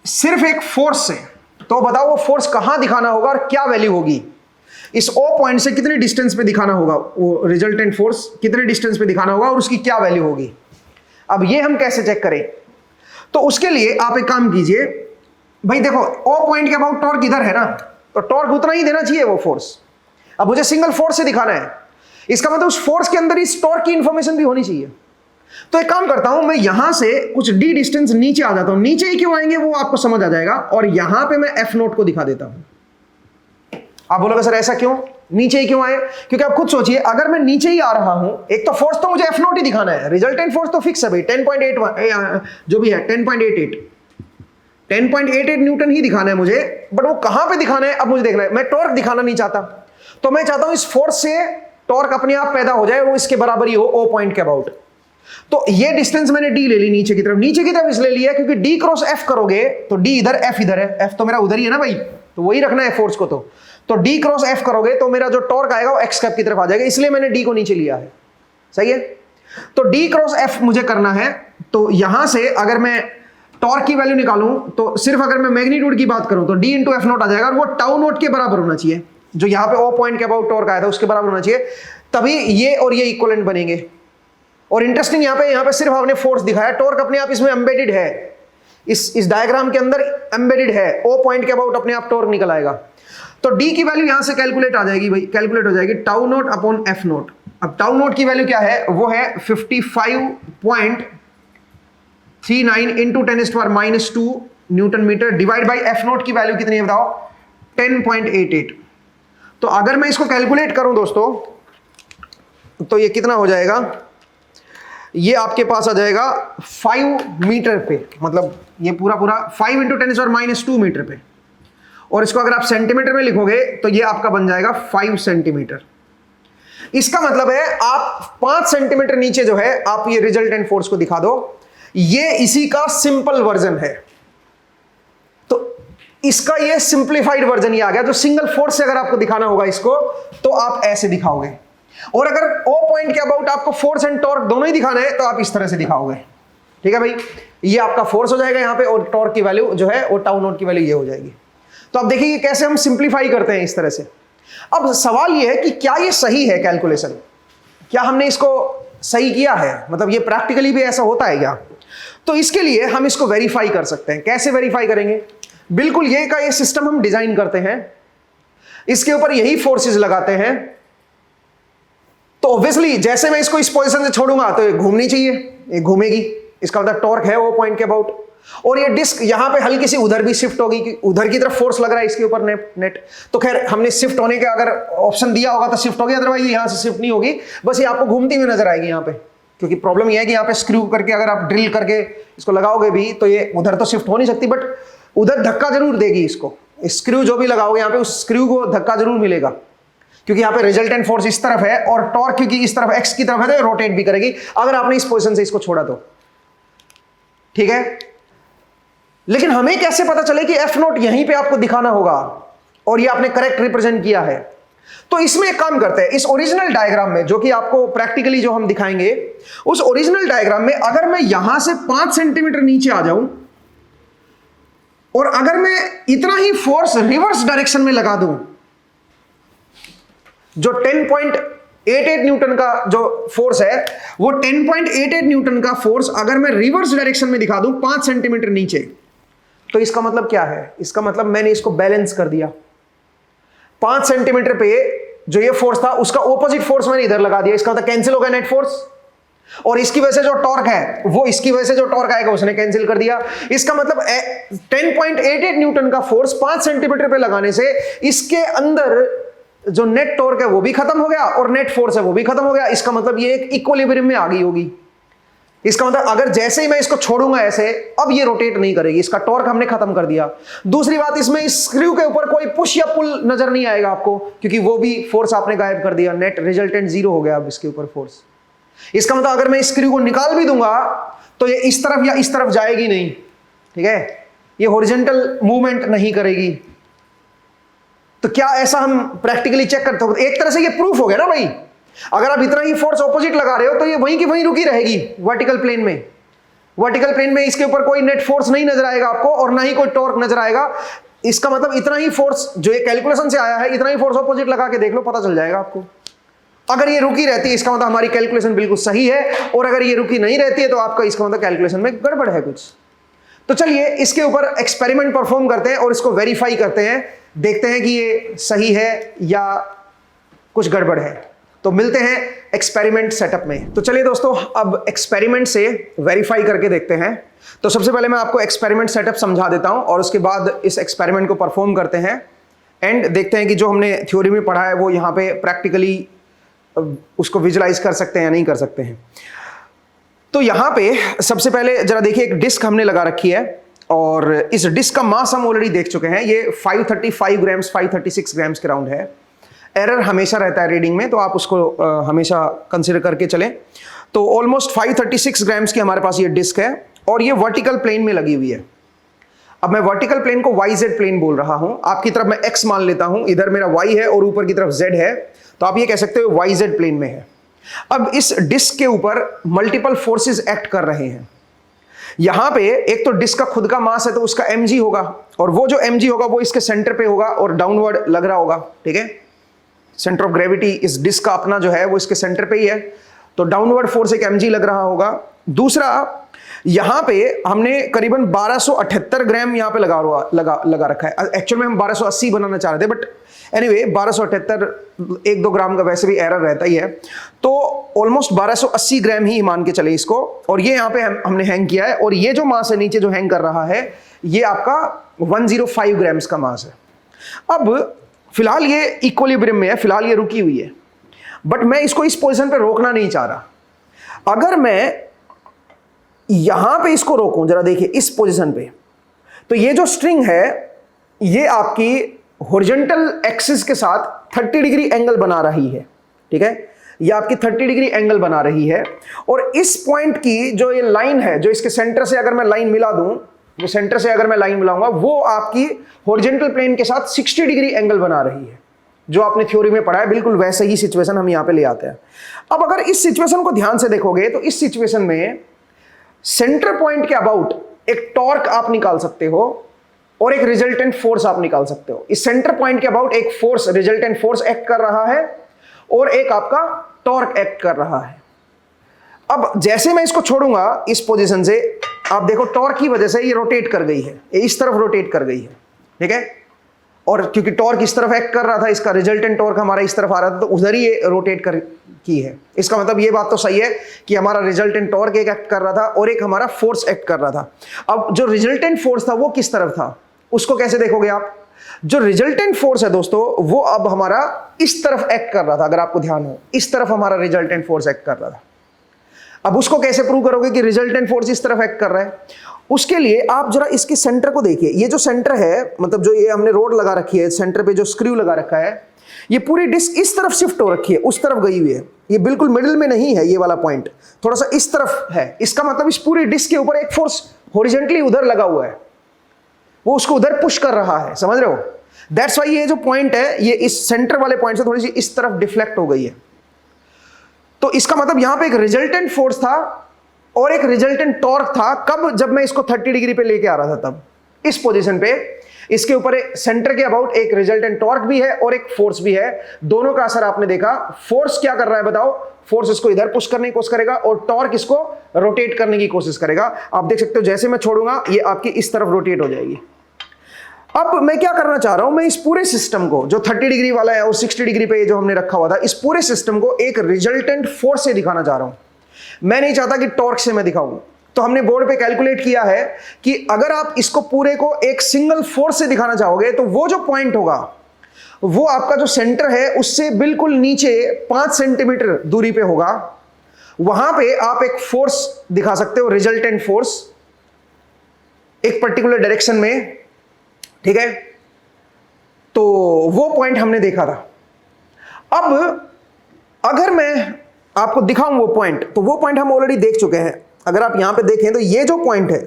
सिर्फ एक फोर्स से, तो बताओ वो फोर्स कहां दिखाना होगा और क्या वैल्यू होगी। इस ओ पॉइंट से कितने डिस्टेंस पे दिखाना होगा, वो रिजल्टेंट फोर्स कितने डिस्टेंस पे दिखाना होगा और उसकी क्या वैल्यू होगी। अब ये हम कैसे चेक करें, तो उसके लिए आप एक काम कीजिए भाई, देखो ओ पॉइंट के अबाउट टॉर्क इधर है ना, तो टॉर्क उतना ही देना चाहिए वो फोर्स। अब मुझे सिंगल फोर्स से दिखाना है, इसका मतलब उस फोर्स के अंदर इस टॉर्क की इंफॉर्मेशन भी होनी चाहिए। तो एक काम करता हूं, मैं यहां से कुछ डी डिस्टेंस नीचे आ जाता हूं। नीचे ही क्यों आएंगे वो आपको समझ आ जाएगा, और यहां पे मैं एफ नोट को दिखा देता हूं। आप बोलोगे सर ऐसा क्यों, नीचे ही क्यों आए, क्योंकि आप खुद सोचिए, अगर मैं नीचे ही आ रहा हूं, एक तो फोर्स तो मुझे एफ नोट ही दिखाना है, रिजल्टेंट फोर्स तो फिक्स है भाई 10.81 जो भी है 10.88 न्यूटन ही दिखाना है मुझे, बट वो कहां पे दिखाना है अब मुझे देखना है। मैं टॉर्क दिखाना नहीं चाहता, तो मैं चाहता हूं इस फोर्स से टॉर्क अपने आप पैदा हो जाए, वो इसके बराबर ही हो ओ पॉइंट के अबाउट। तो ये डिस्टेंस मैंने डी ले ली नीचे की तरफ। नीचे की तरफ इसलिए लिया क्योंकि डी क्रॉस एफ करोगे तो डी इधर एफ इधर है, एफ तो मेरा उधर ही है ना भाई, तो वही रखना है फोर्स को। तो डी क्रॉस एफ करोगे तो मेरा जो टॉर्क आएगा वो एक्स कैप की तरफ आ जाएगा, इसलिए मैंने डी को नीचे लिया है, सही है। तो डी क्रॉस एफ मुझे करना है, तो यहां से अगर मैं टॉर्क की वैल्यू निकालूं तो सिर्फ अगर मैं मैग्नीट्यूड की बात करूं तो डी इंटू एफ नोट आ जाएगा, और वो टाउ नोट के बराबर होना चाहिए, जो यहां पे ओ पॉइंट के अबाउट टॉर्क आया था उसके बराबर होना चाहिए, तभी ये और ये इक्विवेलेंट बनेंगे। और इंटरेस्टिंग यहां पे सिर्फ आपने फोर्स दिखाया, टॉर्क अपने आप इसमें एम्बेडेड है, इस डायग्राम के अंदर एम्बेडेड है। ओ पॉइंट के अबाउट अपने आप टॉर्क निकल आएगा। तो डी की वैल्यू यहां से कैलकुलेट आ जाएगी भाई, कैलकुलेट हो जाएगी tau naught upon f naught. अब टाउ नोट की वैल्यू क्या है, वो है 55.39 into 10⁻² newton metre divide by f naught की वैल्यू कितनी है बताओ, 10.88। तो अगर मैं इसको कैलकुलेट करूं दोस्तों तो ये कितना हो जाएगा, ये आपके पास आ जाएगा 5 मीटर पे, मतलब ये पूरा 5 इंटू 10⁻² मीटर पे, और इसको अगर आप सेंटीमीटर में लिखोगे तो ये आपका बन जाएगा 5 सेंटीमीटर। इसका मतलब है आप 5 सेंटीमीटर नीचे जो है आप ये रिजल्टेंट फोर्स को दिखा दो। ये इसी का सिंपल वर्जन है। तो इसका ये सिंप्लीफाइड वर्जन ये आ गया, जो सिंगल फोर्स से अगर आपको दिखाना होगा इसको तो आप ऐसे दिखाओगे, और अगर ओ पॉइंट के अबाउट आपको फोर्स एंड टॉर्क दोनों ही दिखाना है तो आप इस तरह से दिखाओगे, ठीक है भाई। ये आपका फोर्स हो जाएगा यहां पे, और टॉर्क की वैल्यू जो है वो टाउ नोट की वैल्यू ये हो जाएगी। तो अब देखिए कैसे हम सिंप्लीफाई करते हैं इस तरह से। अब सवाल ये है कि क्या ये सही है कैलकुलेशन, क्या हमने इसको सही किया है, मतलब ये प्रैक्टिकली भी ऐसा होता है क्या। तो इसके लिए हम इसको वेरीफाई कर सकते हैं। कैसे वेरीफाई करेंगे, बिल्कुल ये का ये सिस्टम हम डिजाइन करते हैं, इसके ऊपर यही फोर्सेस लगाते हैं। तो ऑब्वियसली जैसे मैं इसको इस पोजीशन से छोड़ूंगा तो ये घूमनी चाहिए, ये घूमेगी, इसका मतलब टॉर्क है वो पॉइंट के अबाउट। और ये डिस्क यहां पे हल्की सी उधर भी शिफ्ट होगी कि उधर की तरफ फोर्स लग रहा है इसके ऊपर नेट। तो खैर हमने शिफ्ट होने का अगर ऑप्शन दिया होगा तो शिफ्ट होगी, अदरवाइज यहां से शिफ्ट नहीं होगी, बस ये आपको घूमती हुई नजर आएगी यहां पे। क्योंकि प्रॉब्लम यह है कि यहां पे स्क्रू करके अगर आप ड्रिल करके इसको लगाओगे भी तो ये उधर तो शिफ्ट हो नहीं सकती, बट उधर धक्का जरूर देगी इसको। स्क्रू जो भी लगाओगे यहां पे उस स्क्रू को धक्का जरूर मिलेगा, क्योंकि यहां पे रिजल्टेंट फोर्स इस तरफ है और टॉर्क क्योंकि इस तरफ एक्स की तरफ है तो रोटेट भी करेगी अगर आपने इस पोजीशन से इसको छोड़ा तो। ठीक है, लेकिन हमें कैसे पता चले कि एफ नोट यहीं पे आपको दिखाना होगा और ये आपने करेक्ट रिप्रेजेंट किया है? तो इसमें एक काम करते हैं, इस ओरिजिनल डायग्राम में जो कि आपको प्रैक्टिकली जो हम दिखाएंगे, उस ओरिजिनल डायग्राम में अगर मैं यहां से 5 सेंटीमीटर नीचे आ जाऊं और अगर मैं इतना ही फोर्स रिवर्स डायरेक्शन में लगा दूं, जो 10.88 न्यूटन का जो फोर्स है, वो 10.88 न्यूटन का फोर्स अगर मैं रिवर्स डायरेक्शन में दिखा दूं 5 सेंटीमीटर नीचे, तो इसका मतलब क्या है? इसका मतलब मैंने इसको बैलेंस कर दिया। 5 सेंटीमीटर पे जो ये फोर्स था उसका ऑपोजिट फोर्स मैंने इधर लगा दिया, इसका मतलब कैंसिल हो गया नेट फोर्स, और इसकी वजह से जो टॉर्क है वो इसकी वजह से जो टॉर्क आएगा उसने कैंसिल कर दिया। इसका मतलब 10.88 न्यूटन का फोर्स 5 सेंटीमीटर पे लगाने से इसके अंदर जो नेट टॉर्क है वो भी खत्म हो गया और नेट फोर्स है वो भी खत्म हो गया। इसका मतलब ये एक इक्विलिब्रियम में आ गई होगी। इसका मतलब अगर जैसे ही मैं इसको छोड़ूंगा ऐसे, अब ये रोटेट नहीं करेगी, इसका टॉर्क हमने खत्म कर दिया। दूसरी बात, इसमें इस स्क्रू के ऊपर कोई पुश या पुल नजर नहीं आएगा आपको, क्योंकि वो भी फोर्स आपने गायब कर दिया, नेट रिजल्टेंट 0 हो गया अब इसके ऊपर फोर्स। इसका मतलब अगर मैं इस स्क्रू को निकाल भी दूंगा तो ये इस तरफ या इस तरफ जाएगी नहीं। ठीक है, ये हॉरिजॉन्टल मूवमेंट नहीं करेगी। तो क्या ऐसा हम प्रैक्टिकली चेक करते हो? एक तरह से ये प्रूफ हो गया ना भाई, अगर आप इतना ही फोर्स ऑपोजिट लगा रहे हो तो ये वहीं की वहीं रुकी रहेगी वर्टिकल प्लेन में। वर्टिकल प्लेन में इसके ऊपर कोई नेट फोर्स नहीं नजर आएगा आपको और ना ही कोई टॉर्क नजर आएगा। इसका मतलब इतना ही फोर्स जो ये कैलकुलेशन से आया है, इतना ही फोर्स ऑपोजिट लगा के देख लो, पता चल जाएगा आपको। अगर ये रुकी रहती है इसका मतलब हमारी कैलकुलेशन बिल्कुल सही है, और अगर ये रुकी नहीं रहती है तो आपका इसका मतलब कैलकुलेशन में गड़बड़ है कुछ। तो चलिए इसके ऊपर एक्सपेरिमेंट परफॉर्म करते हैं और इसको वेरीफाई करते हैं, देखते हैं कि ये सही है या कुछ गड़बड़ है। तो मिलते हैं एक्सपेरिमेंट सेटअप में। तो चलिए दोस्तों, अब एक्सपेरिमेंट से वेरीफाई करके देखते हैं। तो सबसे पहले मैं आपको एक्सपेरिमेंट सेटअप समझा देता हूं और उसके बाद इस एक्सपेरिमेंट को परफॉर्म करते हैं एंड देखते हैं कि जो हमने थ्योरी में पढ़ा है वो यहाँ पे प्रैक्टिकली उसको विजुलाइज कर सकते हैं या नहीं कर सकते हैं। तो यहाँ पे सबसे पहले जरा देखिए, एक डिस्क हमने लगा रखी है और इस डिस्क का मास हम ऑलरेडी देख चुके हैं। ये 535 ग्राम्स 536 ग्राम्स के राउंड है। एरर हमेशा रहता है रीडिंग में, तो आप उसको हमेशा कंसिडर करके चलें। तो ऑलमोस्ट 536 ग्राम्स की हमारे पास ये डिस्क है और ये वर्टिकल प्लेन में लगी हुई है। अब मैं वर्टिकल प्लेन को YZ प्लेन बोल रहा हूं, आपकी तरफ मैं X मान लेता हूं, इधर मेरा Y है और ऊपर की तरफ Z है, तो आप ये कह सकते हो YZ प्लेन में है। अब इस डिस्क के ऊपर मल्टीपल फोर्सेस एक्ट कर रहे हैं। यहां पे एक तो डिस्क का खुद का मास है तो उसका mg होगा, और वो जो mg होगा वो इसके सेंटर पे होगा और डाउनवर्ड लग रहा होगा। ठीक है, सेंटर ऑफ ग्रेविटी इस डिस्क का अपना जो है वो इसके सेंटर पे ही है, तो डाउनवर्ड फोर्स एक mg लग रहा होगा। दूसरा, यहां पे हमने करीबन 1278 ग्राम यहां पे लगा रखा है। एक्चुअल में हम 1280 बनाना चाह रहे थे, बट एनीवे 1278, 1-2 ग्राम का वैसे भी एरर रहता ही है, तो ऑलमोस्ट 1280 ग्राम ही मान के चले इसको। और ये यहाँ पे हमने हैंग किया है, और ये जो मास है नीचे जो हैंग कर रहा है ये आपका 105 ग्राम्स का मास है। अब फिलहाल ये इक्विलिब्रियम में है, फिलहाल ये रुकी हुई है, बट मैं इसको इस पोजीशन पे रोकना नहीं चाह रहा। अगर मैं यहां पे इसको रोकूं, जरा देखिए इस पोजीशन पे, तो ये जो स्ट्रिंग है ये आपकी हॉरिजॉन्टल एक्सिस के साथ 30 डिग्री एंगल बना रही है। ठीक है, ये आपकी 30 डिग्री एंगल बना रही है, और इस पॉइंट की जो ये लाइन है, जो इसके सेंटर से अगर मैं लाइन मिला दूं, जो सेंटर से अगर मैं लाइन मिलाऊंगा, वो आपकी हॉरिजॉन्टल प्लेन के साथ 60 डिग्री एंगल बना रही है। जो आपने थ्योरी में पढ़ा है बिल्कुल वैसे ही सिचुएशन हम यहां पे ले आते हैं। अब अगर इस सिचुएशन को ध्यान से देखोगे तो इस सिचुएशन में सेंटर पॉइंट के अबाउट एक टॉर्क आप निकाल सकते हो और एक रिजल्टेंट फोर्स आप निकाल सकते हो। इस सेंटर पॉइंट के अबाउट एक फोर्स, रिजल्टेंट फोर्स एक्ट कर रहा है और एक आपका टॉर्क एक्ट कर रहा है। अब जैसे मैं इसको छोड़ूंगा इस पोजीशन से, आप देखो टॉर्क की वजह से ये रोटेट कर गई है, ये इस तरफ रोटेट कर गई है। ठीक है, और क्योंकि टॉर्क इस तरफ एक्ट कर रहा था, इसका रिजल्टेंट टॉर्क हमारा इस तरफ आ रहा था, तो उधर ही ये रोटेट कर की है। इसका मतलब ये बात तो सही है कि हमारा रिजल्टेंट टॉर्क एक एक्ट कर रहा था और एक हमारा फोर्स एक्ट कर रहा था। अब जो रिजल्टेंट फोर्स था वो किस तरफ था, उसको कैसे देखोगे आप? जो रिजल्टेंट फोर्स है दोस्तों, वो अब हमारा इस तरफ एक्ट कर रहा था। अगर आपको ध्यान हो, इस तरफ हमारा रिजल्टेंट फोर्स एक्ट कर रहा था। अब उसको कैसे प्रूव करोगे कि रिजल्टेंट फोर्स इस तरफ एक्ट कर रहा है? उसके लिए आप जरा इसके सेंटर को देखिए। ये जो सेंटर है, मतलब जो ये हमने रोड लगा रखी है, सेंटर पे जो स्क्रू लगा रखा है, ये पूरी डिस्क इस तरफ शिफ्ट हो रखी है, उस तरफ गई हुई है। ये बिल्कुल मिडिल में नहीं है, ये वाला पॉइंट थोड़ा सा इस तरफ है। इसका मतलब इस पूरी डिस्क के ऊपर एक फोर्स हॉरिजॉन्टली उधर लगा हुआ है, वो उसको उधर पुश कर रहा है। समझ रहे हो? दैट्स वाई ये जो पॉइंट है, ये इस सेंटर वाले पॉइंट से थोड़ी सी इस तरफ डिफ्लेक्ट हो गई है। तो इसका मतलब यहां पे एक रिजल्टेंट फोर्स था और एक रिजल्टेंट टॉर्क था। कब? जब मैं इसको 30 डिग्री पे लेके आ रहा था, तब इस पोजीशन पे इसके ऊपर सेंटर के अबाउट एक रिजल्टेंट टॉर्क भी है और एक फोर्स भी है। दोनों का असर आपने देखा। फोर्स क्या कर रहा है बताओ? फोर्स इसको इधर पुश करने की कोशिश करेगा और टॉर्क इसको रोटेट करने की कोशिश करेगा। आप देख सकते हो जैसे मैं छोड़ूंगा ये आपकी इस तरफ रोटेट हो जाएगी। अब मैं क्या करना चाह रहा हूं, मैं इस पूरे सिस्टम को जो 30 डिग्री वाला है और 60 डिग्री पे जो हमने रखा हुआ था, इस पूरे सिस्टम को एक रिजल्टेंट फोर्स से दिखाना चाह रहा हूं। मैं नहीं चाहता कि टॉर्क से मैं दिखाऊं। तो हमने बोर्ड पे कैलकुलेट किया है कि अगर आप इसको पूरे को एक सिंगल फोर्स से दिखाना चाहोगे तो वो जो पॉइंट होगा वो आपका जो सेंटर है उससे बिल्कुल नीचे 5 सेंटीमीटर दूरी पे होगा। वहां पे आप एक फोर्स दिखा सकते हो, रिजल्टेंट फोर्स, एक पर्टिकुलर डायरेक्शन में। ठीक है, तो वो पॉइंट हमने देखा था। अब अगर मैं आपको दिखाऊं वो पॉइंट, तो वो पॉइंट हम ऑलरेडी देख चुके हैं। अगर आप यहां पे देखें तो ये जो पॉइंट है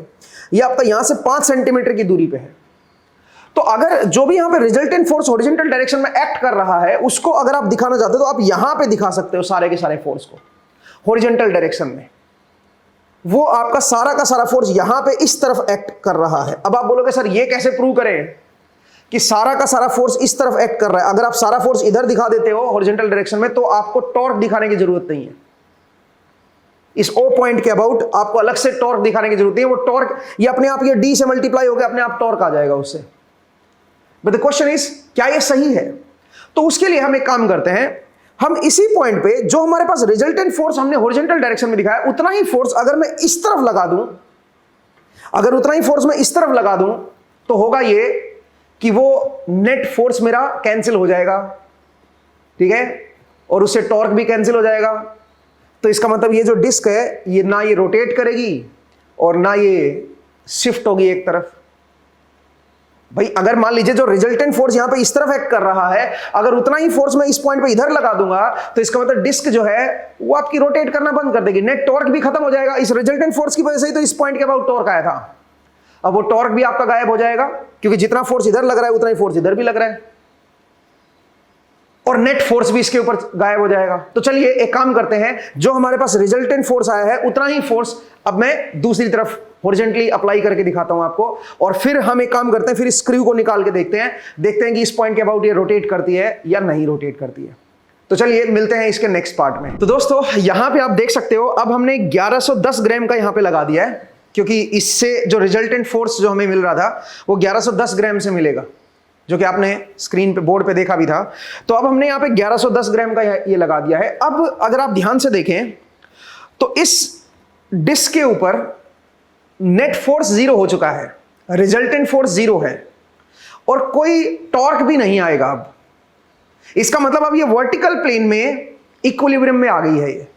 ये आपका यहां से 5 सेंटीमीटर की दूरी पे है। तो अगर जो भी यहां पे रिजल्टेंट फोर्स हॉरिजॉन्टल डायरेक्शन में एक्ट कर रहा है उसको अगर आप दिखाना चाहते हो तो आप यहां पे दिखा सकते हो सारे के सारे फोर्स को हॉरिजॉन्टल डायरेक्शन में। वो आपका सारा का सारा फोर्स यहां पे इस तरफ एक्ट कर रहा है। अब आप बोलोगे सर ये कैसे प्रूव करें कि सारा का सारा फोर्स इस तरफ एक्ट कर रहा है? अगर आप सारा फोर्स इधर दिखा देते हो हॉरिजॉन्टल डायरेक्शन में तो आपको टॉर्क दिखाने की जरूरत नहीं है। इस ओ पॉइंट के अबाउट आपको अलग से टॉर्क दिखाने की जरूरत नहीं है। वो टॉर्क ये अपने आप, ये डी से मल्टीप्लाई होकर अपने आप टॉर्क आ जाएगा उससे। बट द क्वेश्चन इज, क्या ये सही है? तो उसके लिए हम एक काम करते हैं, हम इसी पॉइंट पे जो हमारे पास रिजल्टेंट फोर्स हमने हॉरिजॉन्टल डायरेक्शन में दिखाया, उतना ही फोर्स अगर मैं इस तरफ लगा दूं, अगर उतना ही फोर्स मैं इस तरफ लगा दूं तो होगा ये कि वो नेट फोर्स मेरा कैंसिल हो जाएगा। ठीक है, और उससे टॉर्क भी कैंसिल हो जाएगा। तो इसका मतलब ये जो डिस्क है ये ना ये रोटेट करेगी और ना ये शिफ्ट होगी एक तरफ। भाई अगर मान लीजिए जो रिजल्टेंट फोर्स यहां पे इस तरफ एक्ट कर रहा है, अगर उतना ही फोर्स मैं इस पॉइंट पे इधर लगा दूंगा तो इसका मतलब डिस्क जो है वो आपकी रोटेट करना बंद कर देगी। नेट टॉर्क भी खत्म हो जाएगा। इस रिजल्टेंट फोर्स की वजह से ही तो इस पॉइंट के अबाउट टॉर्क आया था। अब वो टॉर्क भी आपका गायब हो जाएगा क्योंकि जितना फोर्स इधर लग रहा है उतना ही फोर्स इधर भी लग रहा है और नेट फोर्स भी इसके ऊपर गायब हो जाएगा। तो चलिए एक काम करते हैं, जो हमारे पास रिजल्टेंट फोर्स आया है उतना ही फोर्स अब मैं दूसरी तरफ हॉरिजॉन्टली अप्लाई करके दिखाता हूं आपको। और फिर हम एक काम करते हैं, फिर स्क्रू को निकाल के देखते हैं कि इस पॉइंट के अबाउट ये रोटेट करती है या नहीं रोटेट करती है। तो चलिए मिलते हैं इसके नेक्स्ट पार्ट में। तो दोस्तों यहां पे आप देख सकते हो, अब हमने 1110 ग्राम का यहां पे लगा दिया है क्योंकि इससे जो रिजल्टेंट फोर्स जो हमें मिल रहा था वो 1110 ग्राम से मिलेगा, जो कि आपने स्क्रीन पे बोर्ड पे देखा भी था। तो अब हमने यहाँ पे 1110 ग्राम का ये लगा दिया है। अब अगर आप ध्यान से देखें तो इस डिस्क के ऊपर नेट फोर्स 0 हो चुका है, रिजल्टेंट फोर्स 0 है और कोई टॉर्क भी नहीं आएगा। अब इसका मतलब अब ये वर्टिकल प्लेन में इक्विलिब्रियम में आ गई है।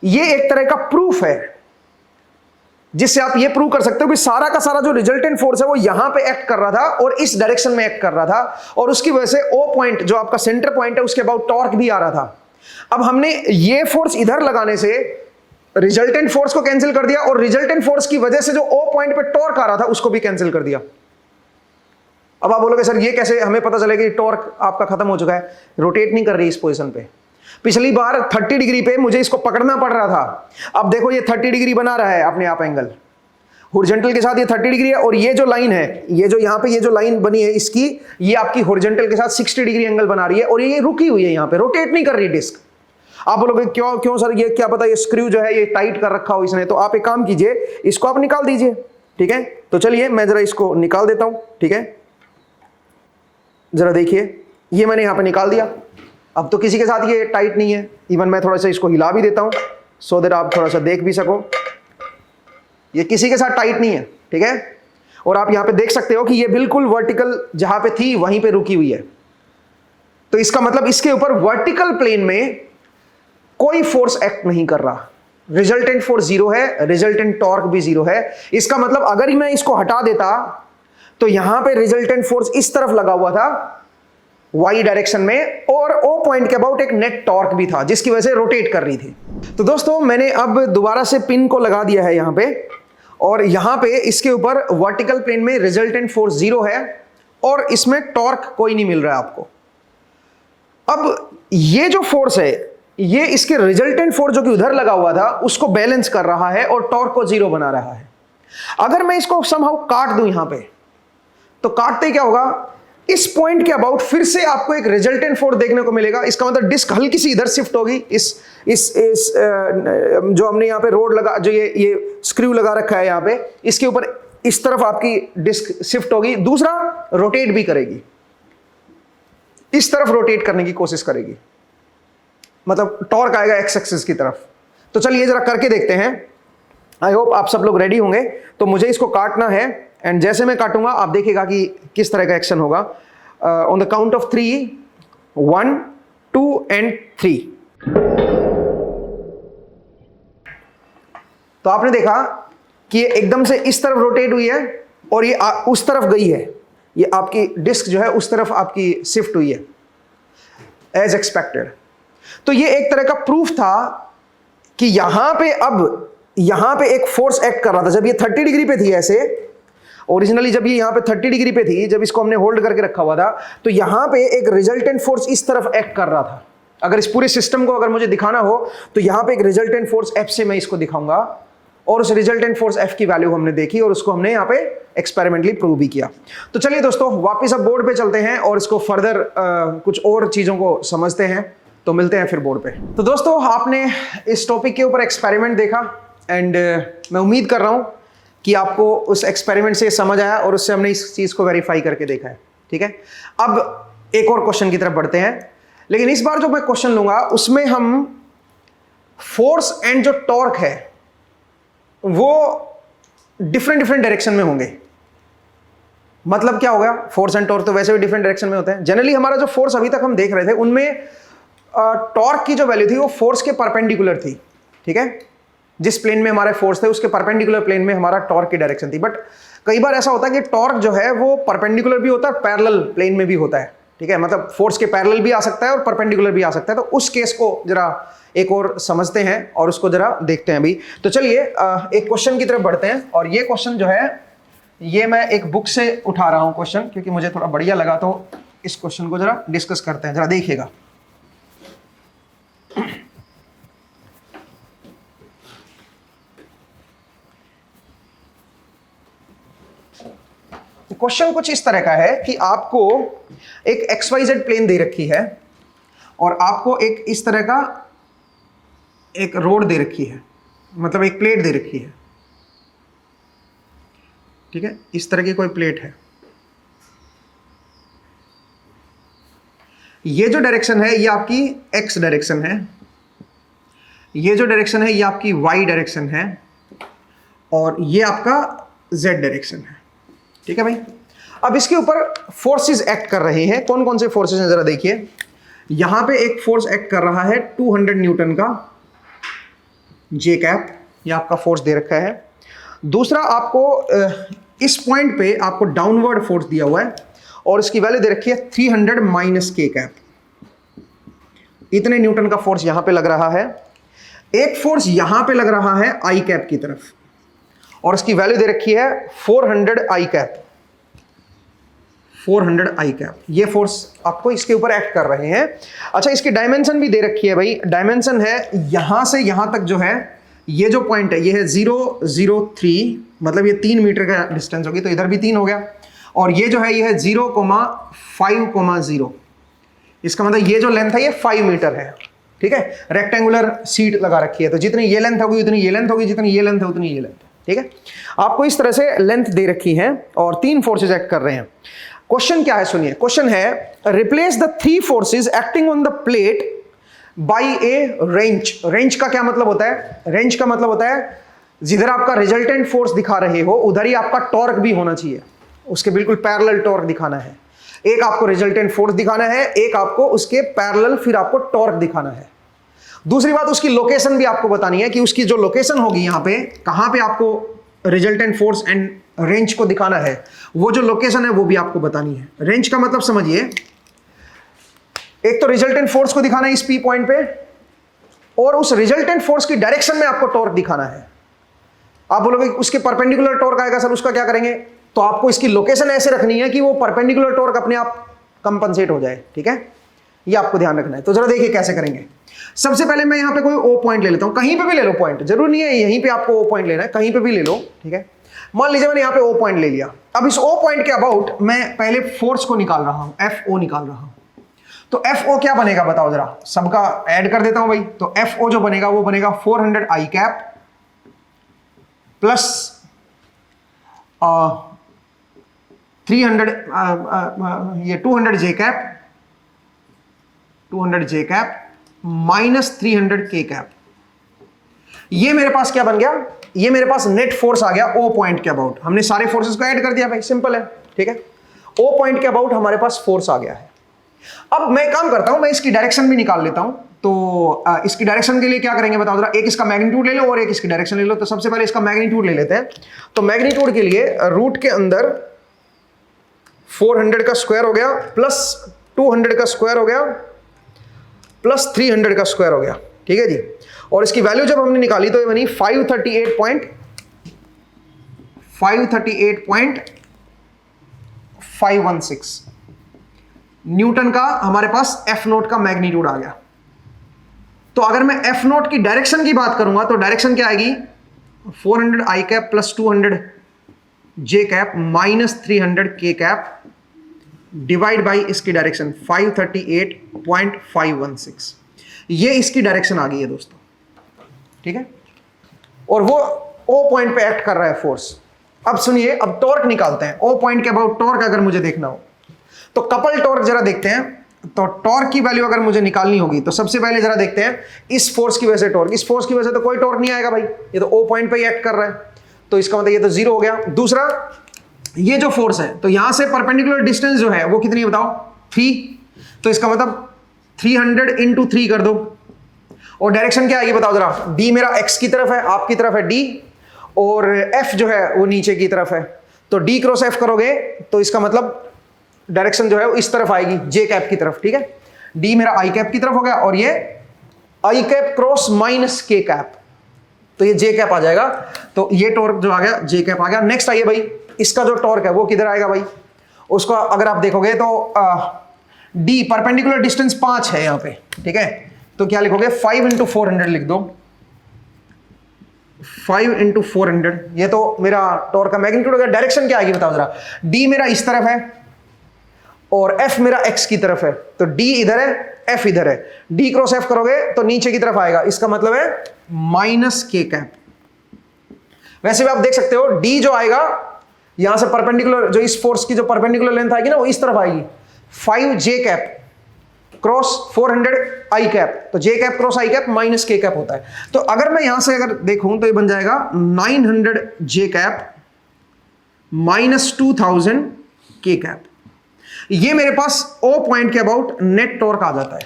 ये एक तरह का प्रूफ है जिससे आप ये प्रूव कर सकते हो कि सारा का सारा जो रिजल्टेंट फोर्स है वो यहां पे एक्ट कर रहा था और इस डायरेक्शन में एक्ट कर रहा था और उसकी वजह से ओ पॉइंट जो आपका सेंटर पॉइंट है उसके अबाउट टॉर्क भी आ रहा था। अब हमने ये फोर्स इधर लगाने से रिजल्टेंट फोर्स को कैंसिल कर दिया और रिजल्टेंट फोर्स की वजह से जो ओ पॉइंट पे टॉर्क आ रहा था उसको भी कैंसिल कर दिया। अब आप बोलोगे सर ये कैसे हमें पता चलेगा कि टॉर्क आपका खत्म हो चुका है? रोटेट नहीं कर रही इस पोजीशन पे। पिछली बार 30 डिग्री पे मुझे इसको पकड़ना पड़ रहा था। अब देखो ये 30 डिग्री बना रहा है अपने आप एंगल, हॉरिजॉन्टल के साथ ये 30 डिग्री है और ये जो लाइन है, ये जो यहाँ पे ये जो लाइन बनी है इसकी, ये आपकी हॉरिजॉन्टल के साथ 60 डिग्री एंगल बना रही है और ये रुकी हुई है, यहाँ पे रोटेट नहीं कर रही डिस्क। आप बोलोगे क्यों क्यों सर, ये क्या पता ये स्क्रू जो है ये टाइट कर रखा हो इसने। तो आप एक काम कीजिए, इसको आप निकाल दीजिए। ठीक है, तो चलिए मैं जरा इसको निकाल देता हूं। ठीक है, जरा देखिए, ये मैंने यहाँ पे निकाल दिया। अब तो किसी के साथ ये टाइट नहीं है, इवन मैं थोड़ा सा इसको हिला भी देता हूँ सो दैट आप थोड़ा सा देख भी सको। ये किसी के साथ टाइट नहीं है, ठीक है। और आप यहाँ पे देख सकते हो कि ये बिल्कुल वर्टिकल जहां पे थी वहीं पे रुकी हुई है। तो इसका मतलब इसके ऊपर वर्टिकल प्लेन में कोई फोर्स एक्ट नहीं कर रहा। रिजल्टेंट फोर्स जीरो है, रिजल्टेंट टॉर्क भी जीरो है। इसका मतलब अगर मैं इसको हटा देता तो यहां पे रिजल्टेंट फोर्स इस तरफ लगा हुआ था y डायरेक्शन में, और O पॉइंट के अबाउट एक नेट टॉर्क भी था जिसकी वजह से रोटेट कर रही थी। तो दोस्तों मैंने अब दोबारा से पिन को लगा दिया है यहां पे, और यहां पे इसके ऊपर वर्टिकल प्लेन में रिजल्टेंट फोर्स जीरो है और इसमें टॉर्क कोई नहीं मिल रहा है आपको। अब ये जो फोर्स है ये इसके रिजल्टेंट फोर्स जो कि उधर लगा हुआ था उसको बैलेंस कर रहा है और टॉर्क को जीरो बना रहा है। अगर मैं इसको समहाउ काट दूं यहां पे, तो काटते क्या होगा, इस पॉइंट के अबाउट फिर से आपको एक रिजल्टेंट फोर्स देखने को मिलेगा। इसका मतलब डिस्क हल्की सी इधर शिफ्ट होगी, इस जो हमने यहाँ पे रोड लगा, जो ये स्क्रू लगा रखा है यहाँ पे, इसके ऊपर इस तरफ आपकी डिस्क शिफ्ट होगी। दूसरा, रोटेट भी करेगी, इस तरफ रोटेट करने की कोशिश करेगी, मतलब टॉर्क आएगा एक्स एक्सिस की तरफ। तो चलिए जरा करके देखते हैं। आई होप आप सब लोग रेडी होंगे। तो मुझे इसको काटना है एंड जैसे मैं काटूंगा आप देखिएगा कि किस तरह का एक्शन होगा। On the count of 3, 1, 2 and 3। तो आपने देखा कि ये एकदम से इस तरफ रोटेट हुई है और ये उस तरफ गई है। ये आपकी डिस्क जो है उस तरफ आपकी शिफ्ट हुई है एज एक्सपेक्टेड। तो ये एक तरह का प्रूफ था कि यहां पे एक फोर्स एक्ट कर रहा था। जब ये 30 डिग्री पे थी, ऐसे ओरिजिनली जब ये यहां पे 30 डिग्री पे थी, जब इसको हमने होल्ड करके रखा हुआ था, तो यहां पे एक रिजल्टेंट फोर्स इस तरफ एक्ट कर रहा था। अगर इस पूरे सिस्टम को अगर मुझे दिखाना हो तो यहां पे एक रिजल्टेंट फोर्स F से मैं इसको दिखाऊंगा, और उस रिजल्टेंट फोर्स F की वैल्यू हमने देखी और उसको हमने यहाँ पे एक्सपेरिमेंटली प्रूव भी किया। तो चलिए दोस्तों वापस अब बोर्ड पे चलते हैं और इसको फर्दर कुछ और चीजों को समझते हैं। तो मिलते हैं फिर बोर्ड पे। तो दोस्तों आपने इस टॉपिक के ऊपर एक्सपेरिमेंट देखा एंड मैं उम्मीद कर रहा हूं कि आपको उस एक्सपेरिमेंट से समझ आया और उससे हमने इस चीज को वेरीफाई करके देखा है, ठीक है। अब एक और क्वेश्चन की तरफ बढ़ते हैं, लेकिन इस बार जो मैं क्वेश्चन लूंगा उसमें हम फोर्स एंड जो टॉर्क है वो डिफरेंट डायरेक्शन में होंगे। मतलब क्या होगा, फोर्स एंड टॉर्क तो वैसे भी डिफरेंट डायरेक्शन में होते हैं। जनरली हमारा जो फोर्स अभी तक हम देख रहे थे उनमें टॉर्क की जो वैल्यू थी वो फोर्स के परपेंडिकुलर थी, ठीक है। जिस प्लेन में हमारे फोर्स थे उसके परपेंडिकुलर प्लेन में हमारा टॉर्क की डायरेक्शन थी। बट कई बार ऐसा होता है कि टॉर्क जो है वो परपेंडिकुलर भी होता है, पैरेलल प्लेन में भी होता है, ठीक है। मतलब फोर्स के पैरेलल भी आ सकता है और परपेंडिकुलर भी आ सकता है। तो उस केस को जरा एक और समझते हैं और उसको जरा देखते हैं अभी। तो चलिए एक क्वेश्चन की तरफ बढ़ते हैं, और ये क्वेश्चन जो है ये मैं एक बुक से उठा रहा हूं क्वेश्चन, क्योंकि मुझे थोड़ा बढ़िया लगा। तो इस क्वेश्चन को जरा डिस्कस करते हैं, जरा देखिएगा। क्वेश्चन कुछ इस तरह का है कि आपको एक XYZ प्लेन दे रखी है और आपको एक इस तरह का एक रोड दे रखी है, मतलब एक प्लेट दे रखी है, ठीक है। इस तरह की कोई प्लेट है। ये जो डायरेक्शन है ये आपकी X डायरेक्शन है, ये जो डायरेक्शन है ये आपकी Y डायरेक्शन है, और ये आपका Z डायरेक्शन है, ठीक है भाई। अब इसके ऊपर फोर्सेस एक्ट कर रहे हैं। कौन कौन से फोर्सेस हैं जरा देखिए। यहां पे एक फोर्स एक्ट कर रहा है 200 न्यूटन का J कैप, ये आपका फोर्स दे रखा है। दूसरा आपको इस पॉइंट पे आपको डाउनवर्ड फोर्स दिया हुआ है और इसकी वैल्यू दे रखी है 300 माइनस K कैप। इतने न्यूटन का फोर्स यहां पे लग रहा है। एक फोर्स यहां पे लग रहा है I कैप की तरफ और इसकी वैल्यू दे रखी है 400 I कैप, 400 I कैप। ये फोर्स आपको इसके ऊपर एक्ट कर रहे हैं। अच्छा, इसकी डायमेंशन भी दे रखी है भाई। डायमेंशन है यहां से यहां तक जो है, ये जो पॉइंट है ये है 003, मतलब ये 3 मीटर का डिस्टेंस होगी, तो इधर भी 3 हो गया। और ये जो है ये है 0,5,0। इसका मतलब ये जो लेंथ है ये 5 मीटर है, ठीक है। रेक्टेंगुलर सीट लगा रखी है, तो जितनी ये लेंथ होगी उतनी ये लेंथ होगी, जितनी ये लेंथ है उतनी ये लेंथ, ठीक है। आपको इस तरह से लेंथ दे रखी है और 3 फोर्सेज एक्ट कर रहे हैं। क्वेश्चन क्या है सुनिए, क्वेश्चन है replace the 3 forces acting on the plate by A range. Range का क्या मतलब होता है? रेंज का मतलब होता है जिधर आपका रिजल्टेंट फोर्स दिखा रहे हो उधर ही आपका टॉर्क भी होना चाहिए, उसके बिल्कुल पैरेलल टॉर्क दिखाना है। एक आपको रिजल्टेंट फोर्स दिखाना है, एक आपको उसके पैरेलल फिर आपको टॉर्क दिखाना है। दूसरी बात, उसकी लोकेशन भी आपको बतानी है कि उसकी जो लोकेशन होगी यहां पे, कहां पे आपको रिजल्टेंट फोर्स एंड रेंज को दिखाना है, वो जो लोकेशन है वो भी आपको बतानी है। रेंज का मतलब समझिए, एक तो रिजल्टेंट फोर्स को दिखाना है इस पी पॉइंट पे, और उस रिजल्टेंट फोर्स की डायरेक्शन में आपको टॉर्क दिखाना है। आप बोलोगे उसके परपेंडिकुलर टॉर्क आएगा सर, उसका क्या करेंगे? तो आपको इसकी लोकेशन ऐसे रखनी है कि वो परपेंडिकुलर टॉर्क अपने आप कंपनसेट हो जाए, ठीक है? ये आपको ध्यान रखना है। तो जरा देखिए कैसे करेंगे। सबसे पहले मैं यहां पे कोई ओ पॉइंट ले लेता हूं, कहीं पे भी ले लो पॉइंट, जरूर नहीं है यहीं पे आपको ओ पॉइंट लेना है, कहीं पे भी ले लो, ठीक है? मान लीजिए मैंने यहां पे ओ पॉइंट ले लिया। अब इस ओ पॉइंट के अबाउट मैं पहले फोर्स को निकाल रहा हूं, एफ ओ निकाल रहा हूं। तो एफ ओ क्या बनेगा बताओ जरा, सबका ऐड कर देता हूं भाई। तो एफ ओ जो बनेगा वो बनेगा 400 आई कैप प्लस 300 ये 200 जे कैप, 200 जे कैप माइनस 300 के कैप। ये मेरे पास क्या बन गया? ये मेरे पास नेट फोर्स आ गया ओ पॉइंट के अबाउट। हमने सारे फोर्सेस को ऐड कर दिया भाई, सिंपल है, ठीक है? ओ पॉइंट के अबाउट हमारे पास फोर्स आ गया है। अब मैं काम करता हूं, मैं इसकी डायरेक्शन भी निकाल लेता हूं। तो इसकी डायरेक्शन के लिए क्या करेंगे बताओ जरा। एक इसका मैग्नीट्यूड ले लो और एक इसकी डायरेक्शन ले लो। तो सबसे पहले इसका मैग्नीट्यूड ले लेते हैं। तो मैग्नीट्यूड के लिए रूट के अंदर 400 का स्क्वायर हो गया प्लस 200 का स्क्वायर हो गया प्लस 300 का स्क्वायर हो गया, ठीक है जी। और इसकी वैल्यू जब हमने निकाली तो ये बनी 538.516 न्यूटन का हमारे पास एफ नोट का मैग्नीट्यूड आ गया। तो अगर मैं एफ नोट की डायरेक्शन की बात करूंगा तो डायरेक्शन क्या आएगी? 400 आई कैप प्लस 200 जे कैप माइनस 300 के कैप डिवाइड बाई इसकी डायरेक्शन 538.516। ये इसकी डायरेक्शन आ गई है दोस्तों, ठीक है? और वो ओ पॉइंट पे एक्ट कर रहा है फोर्स। अब सुनिए, अब टॉर्क निकालते हैं। ओ पॉइंट के अबाउट टॉर्क अगर मुझे देखना हो तो कपल टॉर्क जरा देखते हैं। तो टॉर्क की वैल्यू अगर मुझे निकालनी होगी तो सबसे पहले जरा देखते हैं इस फोर्स की वजह से टॉर्क। इस फोर्स की वजह से तो कोई टॉर्क नहीं आएगा भाई, ये तो ओ पॉइंट पे ही एक्ट कर रहा है, तो इसका मतलब ये तो जीरो हो गया। दूसरा, ये जो फोर्स है तो यहां से परपेंडिकुलर डिस्टेंस जो है वो कितनी है बताओ? 3। तो इसका मतलब 300 इंटू 3 कर दो। और डायरेक्शन क्या आएगी बताओ जरा? डी मेरा एक्स की तरफ है, आपकी तरफ है डी, और एफ जो है वो नीचे की तरफ है। तो डी क्रॉस एफ करोगे तो इसका मतलब डायरेक्शन जो है वो इस तरफ आएगी, जे कैप की तरफ, ठीक है? डी मेरा आई कैप की तरफ हो गया और ये आई कैप क्रॉस माइनस के कैप, तो ये जे कैप आ जाएगा। तो ये टॉर्क जो आ गया जे कैप आ गया। नेक्स्ट आइए भाई, इसका जो टॉर्क है वो किधर आएगा भाई? उसको अगर आप देखोगे तो डी परपेंडिकुलर डिस्टेंस 5 है यहां पे, ठीक है? तो क्या लिखोगे? 5 इंटू 400 लिख दो। 5 इंटू 400, ये तो मेरा टॉर्क का मैग्नीट्यूड हो गया। डायरेक्शन क्या आएगी बताओ जरा? डी मेरा इस तरफ है और एफ मेरा एक्स की तरफ है, तो डी इधर है, एफ इधर है। डी क्रॉस एफ करोगे तो नीचे की तरफ आएगा, इसका मतलब है माइनस के कैप। वैसे भी आप देख सकते हो डी जो आएगा यहां से परपेंडिकुलर, जो इस फोर्स की जो परपेंडिकुलर लेंथ आएगी ना वो इस तरफ आएगी। 5 जे कैप क्रॉस 400 आई कैप, तो जे कैप क्रॉस आई कैप माइनस के कैप होता है। तो अगर मैं यहां से अगर देखूं तो ये बन जाएगा 900 जे कैप माइनस 2000 के कैप। ये मेरे पास ओ पॉइंट के अबाउट नेट टॉर्क आ जाता है।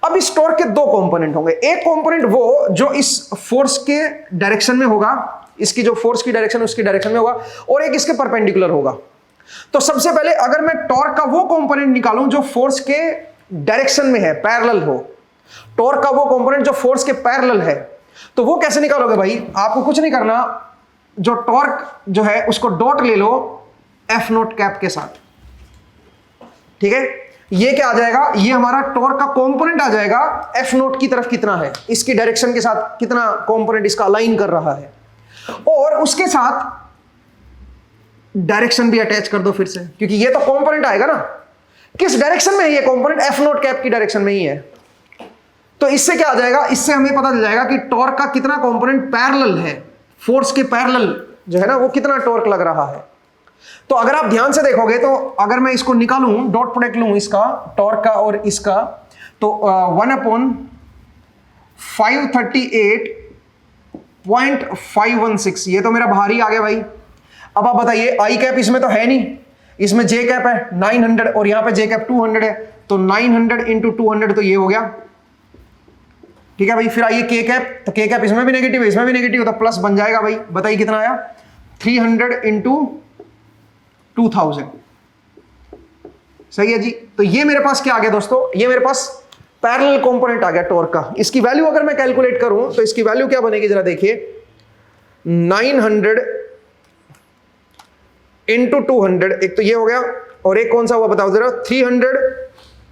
अब इस टॉर्क के दो कंपोनेंट होंगे। एक कंपोनेंट वो जो इस फोर्स के डायरेक्शन में होगा, इसकी जो फोर्स की डायरेक्शन उसकी डायरेक्शन में होगा, और एक इसके परपेंडिकुलर होगा। तो सबसे पहले अगर मैं टॉर्क का वो कंपोनेंट निकालूं जो फोर्स के डायरेक्शन में है, पैरेलल हो, टॉर्क का वो कंपोनेंट जो फोर्स के पैरेलल है, तो वो कैसे निकालोगे भाई? आपको कुछ नहीं करना, जो टॉर्क जो है उसको डॉट ले लो एफ नोट कैप के साथ, ठीक है? ये क्या आ जाएगा? ये हमारा टॉर्क का कंपोनेंट आ जाएगा एफ नोट की तरफ कितना है, इसकी डायरेक्शन के साथ कितना कंपोनेंट इसका अलाइन कर रहा है, और उसके साथ डायरेक्शन भी अटैच कर दो फिर से, क्योंकि ये तो कंपोनेंट आएगा ना, किस डायरेक्शन में है ये कंपोनेंट? एफ नोट कैप की डायरेक्शन में ही है। तो इससे क्या आ जाएगा? इससे हमें पता चल जाएगा कि टॉर्क का कितना कंपोनेंट पैरेलल है, फोर्स के पैरेलल जो है ना वो कितना टॉर्क लग रहा है। तो अगर आप ध्यान से देखोगे तो अगर मैं इसको निकालूं, डॉट प्रोडक्ट लूं इसका, टॉर्क का और इसका, तो 1/538.516, ये तो मेरा बाहर ही आ गया भाई। अब आप बताइए, आई कैप इसमें तो है नहीं, इसमें जे कैप है 900 और यहां पे जे कैप 200 है, तो 900 इंटू 200 तो ये हो गया, ठीक है भाई। फिर आइए के कैप, तो के कैप इसमें भी नेगेटिव है, इसमें भी नेगेटिव, तो प्लस बन जाएगा भाई। बताइए कितना आया, 300 इंटू 2000, सही है जी। तो ये मेरे पास क्या आ गया दोस्तों, ये मेरे पास पैरेलल कंपोनेंट आ गया टॉर्क का। इसकी वैल्यू अगर मैं कैलकुलेट करूं तो इसकी वैल्यू क्या बनेगी जरा देखिए, 900 इंटू 200, एक तो ये हो गया, और एक कौन सा हुआ बताओ जरा, 300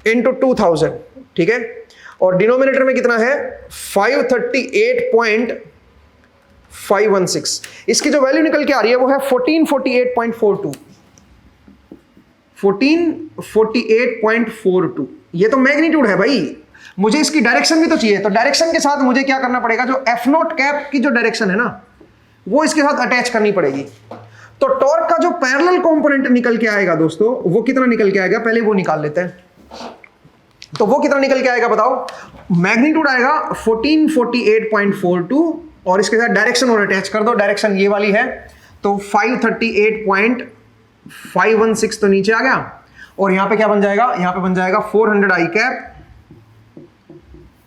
इंटू 2000, ठीक है। और डिनोमिनेटर में कितना है, 538.516। इसकी जो वैल्यू निकल के आ रही है वो है 1448.42, 1448.42। ये तो मैग्नीट्यूड है भाई, मुझे इसकी डायरेक्शन भी तो चाहिए। तो डायरेक्शन के साथ मुझे क्या करना पड़ेगा, जो एफ नॉट कैप की जो डायरेक्शन है ना, वो इसके साथ अटैच करनी पड़ेगी। तो टॉर्क का जो पैरेलल कंपोनेंट निकल के आएगा दोस्तों, वो कितना निकल के आएगा, पहले वो निकाल लेते हैं। तो वो कितना निकल के आएगा बताओ, मैग्नीट्यूड आएगा 1448.42 और इसके साथ डायरेक्शन और अटैच कर दो, डायरेक्शन ये वाली है, तो 538.516 तो नीचे आ गया, और यहां पे क्या बन जाएगा, यहां पे बन जाएगा 400 आई कैप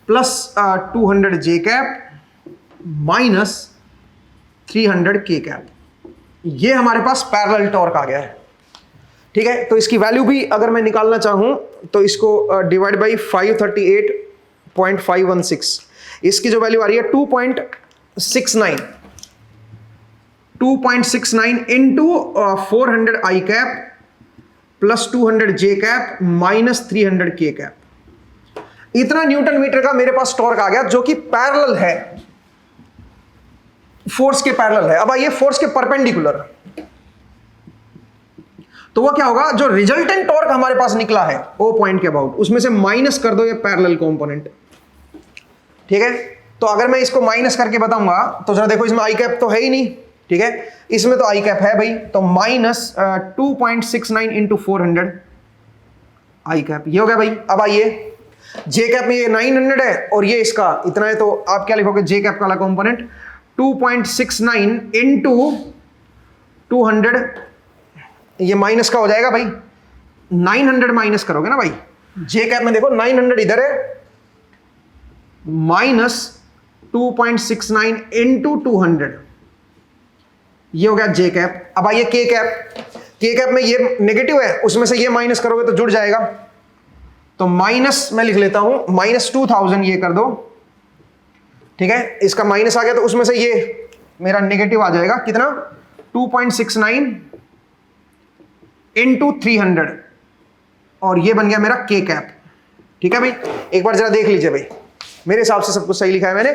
प्लस 200 जे कैप माइनस 300 के कैप। ये हमारे पास पैरेलल टॉर्क आ गया है, ठीक है। तो इसकी वैल्यू भी अगर मैं निकालना चाहूं तो इसको डिवाइड बाई 538.516, इसकी जो वैल्यू आ रही है 2.69 इंटू 400 आई कैप प्लस 200 जे कैप माइनस 300 के कैप। इतना न्यूटन मीटर का मेरे पास टॉर्क आ गया, जो कि पैरेलल है, फोर्स के पैरेलल है। अब आइए फोर्स के परपेंडिकुलर, तो वो क्या होगा, जो रिजल्टेंट टॉर्क हमारे पास निकला है ओ पॉइंट के अबाउट, उसमें से माइनस कर दो ये पैरेलल कंपोनेंट, ठीक है। तो अगर मैं इसको माइनस करके बताऊंगा तो जरा देखो, इसमें आई कैप तो है ही नहीं, ठीक है, इसमें तो आई कैप है भाई, तो माइनस 2.69 इंटू 400 आई कैप, ये हो गया भाई। अब आइए जे कैप में ये 900 है और ये इसका इतना है, तो आप क्या लिखोगे, जे कैप वाला कंपोनेंट 2.69 इंटू 200, ये माइनस का हो जाएगा भाई, 900 माइनस करोगे ना भाई, जे कैप में देखो 900 इधर है, माइनस 2.69 इंटू 200, ये हो गया जे कैप। अब आइए के कैप, के कैप में ये नेगेटिव है, उसमें से ये माइनस करोगे तो जुड़ जाएगा, तो माइनस मैं लिख लेता हूं, माइनस 2000 ये कर दो, ठीक है। इसका माइनस आ गया तो उसमें से ये मेरा नेगेटिव आ जाएगा, कितना, 2.69 इंटू 300, और ये बन गया मेरा के कैप, ठीक है भाई। एक बार जरा देख लीजिए भाई, मेरे हिसाब से सब कुछ सही लिखा है मैंने।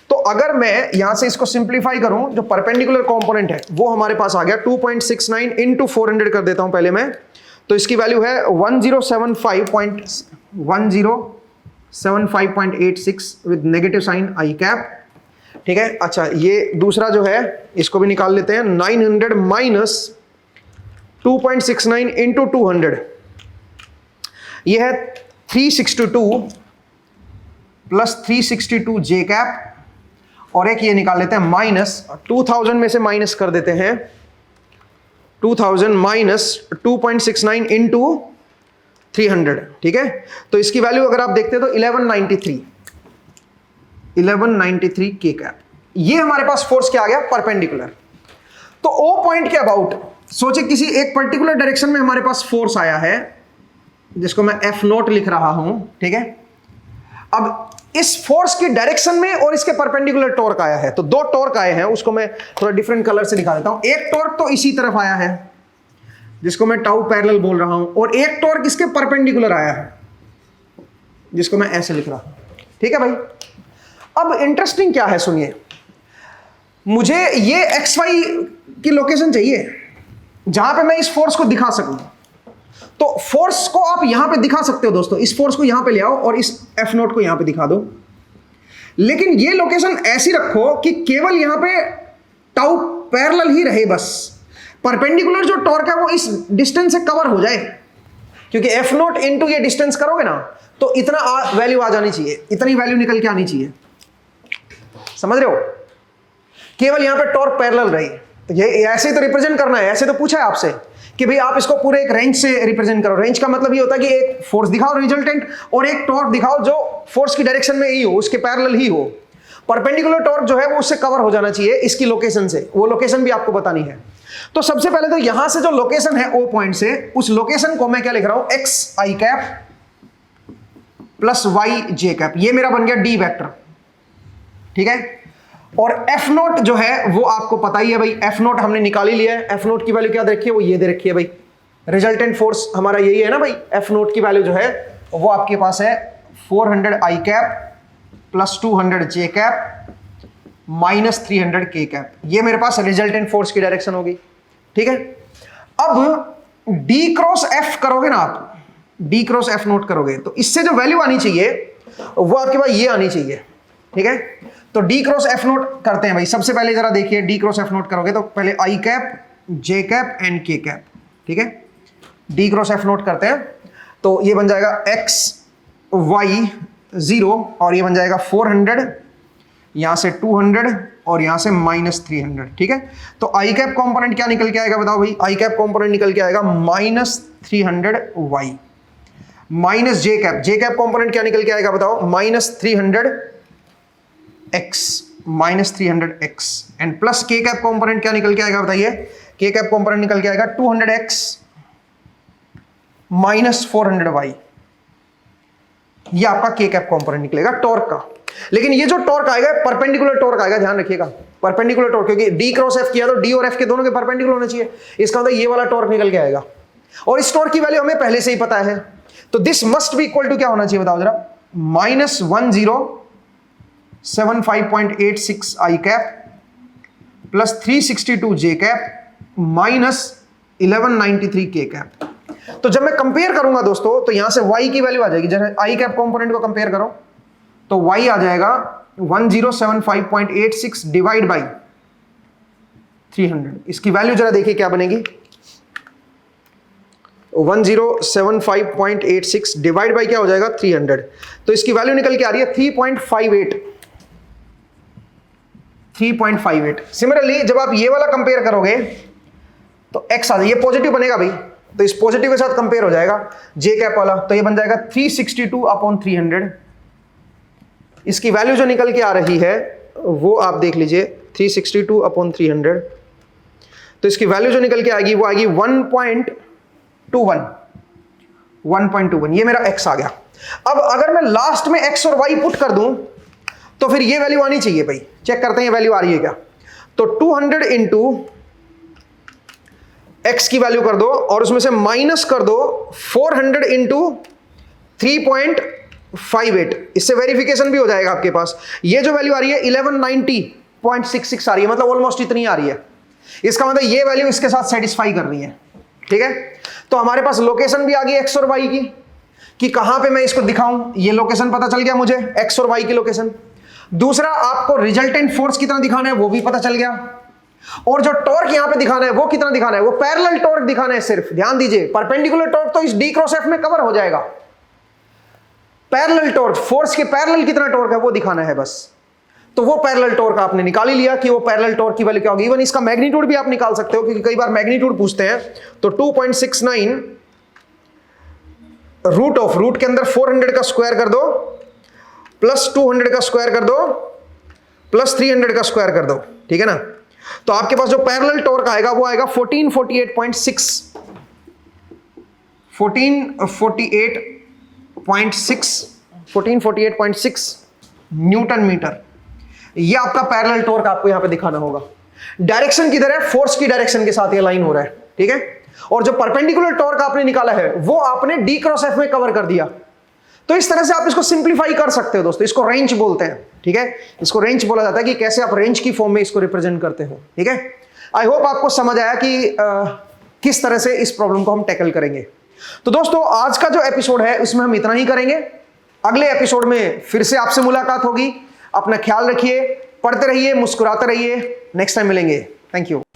तो अगर मैं यहां से इसको सिंप्लीफाई करूं, जो परपेंडिकुलर कंपोनेंट है वो हमारे पास आ गया 2.69 इंटू 400 कर देता हूं पहले मैं, तो इसकी वैल्यू है 1075.86 with negative sign i cap, ठीक है। अच्छा, ये दूसरा जो है इसको भी निकाल लेते हैं, 900 माइनस 2.69 इंटू 200, ये है 362 प्लस 362 जे कैप, और एक ये निकाल लेते हैं माइनस 2000 में से माइनस कर देते हैं 2000 माइनस 2.69 इंटू 300, ठीक है। तो इसकी वैल्यू अगर आप देखते हैं तो 1193 के कैप। ये हमारे पास फोर्स क्या आ गया, परपेंडिकुलर। तो ओ पॉइंट के अबाउट सोचे किसी एक पर्टिकुलर डायरेक्शन में हमारे पास फोर्स आया है, जिसको मैं एफ नोट लिख रहा हूं, ठीक है। अब इस फोर्स की डायरेक्शन में और इसके परपेंडिकुलर टॉर्क आया है, तो दो टॉर्क आए हैं, उसको मैं थोड़ा डिफरेंट कलर से दिखा देता हूं। एक टॉर्क तो इसी तरफ आया है, जिसको मैं टाउ पैरेलल बोल रहा हूं, और एक टॉर्क इसके परपेंडिकुलर आया है, जिसको मैं ऐसे लिख रहा हूं, ठीक है भाई। अब इंटरेस्टिंग क्या है सुनिए, मुझे ये एक्स वाई की लोकेशन चाहिए जहां पे मैं इस फोर्स को दिखा सकूं। तो फोर्स को आप यहां पे दिखा सकते हो दोस्तों, इस फोर्स को यहां पे ले आओ और इस एफ नोट को यहां पे दिखा दो, लेकिन ये लोकेशन ऐसी रखो कि केवल यहां पे टाउ पैरेलल ही रहे बस। परपेंडिकुलर जो टॉर्क है वो इस डिस्टेंस से कवर हो जाए, क्योंकि एफ नॉट इंटू ये डिस्टेंस करोगे ना तो इतना वैल्यू आ जानी चाहिए, इतनी वैल्यू निकल के आनी चाहिए। समझ रहे हो? केवल यहां पे टॉर्क पैरेलल रही, तो ये ऐसे तो रिप्रेजेंट करना है। ऐसे तो पूछा है आपसे कि भाई आप इसको पूरे एक रेंज से रिप्रेजेंट करो। रेंज का मतलब ये होता है कि एक फोर्स दिखाओ रिजल्टेंट और एक टॉर्क दिखाओ जो फोर्स की डायरेक्शन में ही हो, उसके पैरेलल ही हो। परपेंडिकुलर टॉर्क जो है वो उससे कवर हो जाना चाहिए इसकी लोकेशन से, वो लोकेशन भी आपको बतानी है। तो सबसे पहले तो यहां से जो लोकेशन है ओ पॉइंट से, उस लोकेशन को मैं क्या लिख रहा हूं, एक्स आई कैप प्लस वाई जे कैप, ये मेरा बन गया डी वेक्टर। ठीक है, और एफ नोट जो है वो आपको पता ही है भाई, एफ नोट हमने निकाल ही लिया है। एफ नोट की वैल्यू क्या दे रखी है, वो ये दे रखी है भाई, रिजल्टेंट फोर्स हमारा यही है ना भाई। एफ नोट की वैल्यू जो है वो आपके पास है 400 आई कैप प्लस 200 जे कैप माइनस 300 के कैप। ये मेरे पास रिजल्टेंट फोर्स की डायरेक्शन होगी। ठीक है, अब डी क्रॉस एफ करोगे ना आप, डी क्रॉस एफ नोट करोगे तो इससे जो वैल्यू आनी चाहिए वो आपके पास ये आनी चाहिए। ठीक है, तो डी क्रॉस एफ नोट करते हैं भाई। सबसे पहले जरा देखिए, डी क्रॉस एफ नोट करोगे तो पहले आई कैप जे कैप एंड के कैप। ठीक है, डी क्रॉस एफ नोट करते हैं तो ये बन जाएगा एक्स वाई 0 और ये बन जाएगा 400, यहां से 200 और यहां से माइनस 300। ठीक है, तो आई कैप कॉम्पोनेंट क्या निकल के आएगा बताओ भाई, आई कैप कॉम्पोनेंट निकल के आएगा माइनस 300 वाई माइनस जे कैप कॉम्पोनेंट क्या निकल के आएगा बताओ, minus 300 x minus 300 x and plus के कैप कॉम्पोनेंट क्या निकल के आएगा बताइए, के कैप कॉम्पोनेंट निकल के आएगा 200 एक्स माइनस 400 वाई। ये आपका के कैप कॉम्पोनेंट निकलेगा टॉर्क का। लेकिन ये जो टॉर्क आएगा परपेंडिकुलर टॉर्क आएगा, ध्यान रखिएगा, परपेंडिकुलर टॉर्क, क्योंकि डी क्रॉस एफ किया तो डी और एफ के दोनों के परपेंडिकुलर होना चाहिए। इसका मतलब ये वाला टॉर्क निकल के आएगा और इस टॉर्क की वैल्यू हमें पहले से ही पता है, तो this must be equal to क्या होना चाहिए बताओ जरा, minus 1075.86 i cap plus 362 j cap minus 1193 k cap. तो जब मैं कंपेयर करूंगा दोस्तों तो यहां से y की वैल्यू आ जाएगी, जैसे आई कैप कंपोनेंट को कंपेयर करो तो y आ जाएगा 1075.86 डिवाइड बाई 300। इसकी वैल्यू जरा देखिए क्या बनेगी, 1075.86 डिवाइड बाई क्या हो जाएगा 300, तो इसकी वैल्यू निकल के आ रही है 3.58। सिमिलरली जब आप ये वाला कंपेयर करोगे तो x आ जाए, ये पॉजिटिव बनेगा भाई, तो इस पॉजिटिव के साथ कंपेयर हो जाएगा जे कैप वाला, तो ये बन जाएगा 362/300। इसकी वैल्यू जो निकल के आ रही है वो आप देख लीजिए 362/300, तो इसकी वैल्यू जो निकल के आएगी वो आएगी 1.21। ये मेरा x आ गया। अब अगर मैं लास्ट में x और y पुट कर दूं तो फिर ये वैल्यू आनी चाहिए भाई, चेक करते हैं ये वैल्यू आ रही है क्या। तो 200 इंटू x की वैल्यू कर दो और उसमें से माइनस कर दो 400 इंटू 3.58, इससे वेरिफिकेशन भी हो जाएगा आपके पास। ये जो वैल्यू आ रही है 1190.66 आ रही है, मतलब ऑलमोस्ट इतनी आ रही है। इसका मतलब ये वैल्यू इसके साथ सेटिस्फाई कर रही है। ठीक है, तो हमारे पास लोकेशन भी आ गई x और y की, कि कहां पे मैं इसको दिखाऊं, ये लोकेशन पता चल गया मुझे, x और y की लोकेशन। दूसरा, आपको रिजल्टेंट फोर्स कितना दिखाना है वो भी पता चल गया, और जो टॉर्क यहां पे दिखाना है वो कितना दिखाना है, वो पैरेलल टॉर्क दिखाना है सिर्फ। ध्यान दीजिए, परपेंडिकुलर टॉर्क तो इस डी क्रॉस एफ में कवर हो जाएगा, पैरेलल टॉर्क, फोर्स के पैरेलल कितना टॉर्क है वो दिखाना है बस। तो वो पैरेलल टॉर्क आपने निकाल ही लिया कि वो पैरेलल टॉर्क की वैल्यू क्या होगी। इवन इसका मैग्नीट्यूड भी आप निकाल सकते हो, क्योंकि कई बार मैग्नीट्यूड पूछते हैं। तो 2.69 रूट के अंदर 400 का स्क्वायर कर दो प्लस 200 का स्क्वायर कर दो प्लस 300 का स्क्वायर कर दो। ठीक है ना, तो आपके पास जो पैरेलल टॉर्क आएगा वो आएगा 1448.6 न्यूटन मीटर। ये आपका पैरेलल टॉर्क आपको यहां पे दिखाना होगा। डायरेक्शन किधर है, फोर्स की डायरेक्शन के साथ ये लाइन हो रहा है। ठीक है, और जो परपेंडिकुलर टॉर्क आपने निकाला है वो आपने डी क्रॉस एफ में कवर कर दिया। तो इस तरह से आप इसको सिंप्लीफाई कर सकते हो दोस्तों, इसको रेंज बोलते हैं। ठीक है, इसको रेंज बोला जाता है कि कैसे आप रेंज की फॉर्म में इसको रिप्रेजेंट करते हो। ठीक है, आई होप आपको समझ आया कि किस तरह से इस प्रॉब्लम को हम टैकल करेंगे। तो दोस्तों आज का जो एपिसोड है उसमें हम इतना ही करेंगे। अगले एपिसोड में फिर से आपसे मुलाकात होगी। अपना ख्याल रखिए, पढ़ते रहिए, मुस्कुराते रहिए। नेक्स्ट टाइम मिलेंगे। Thank you.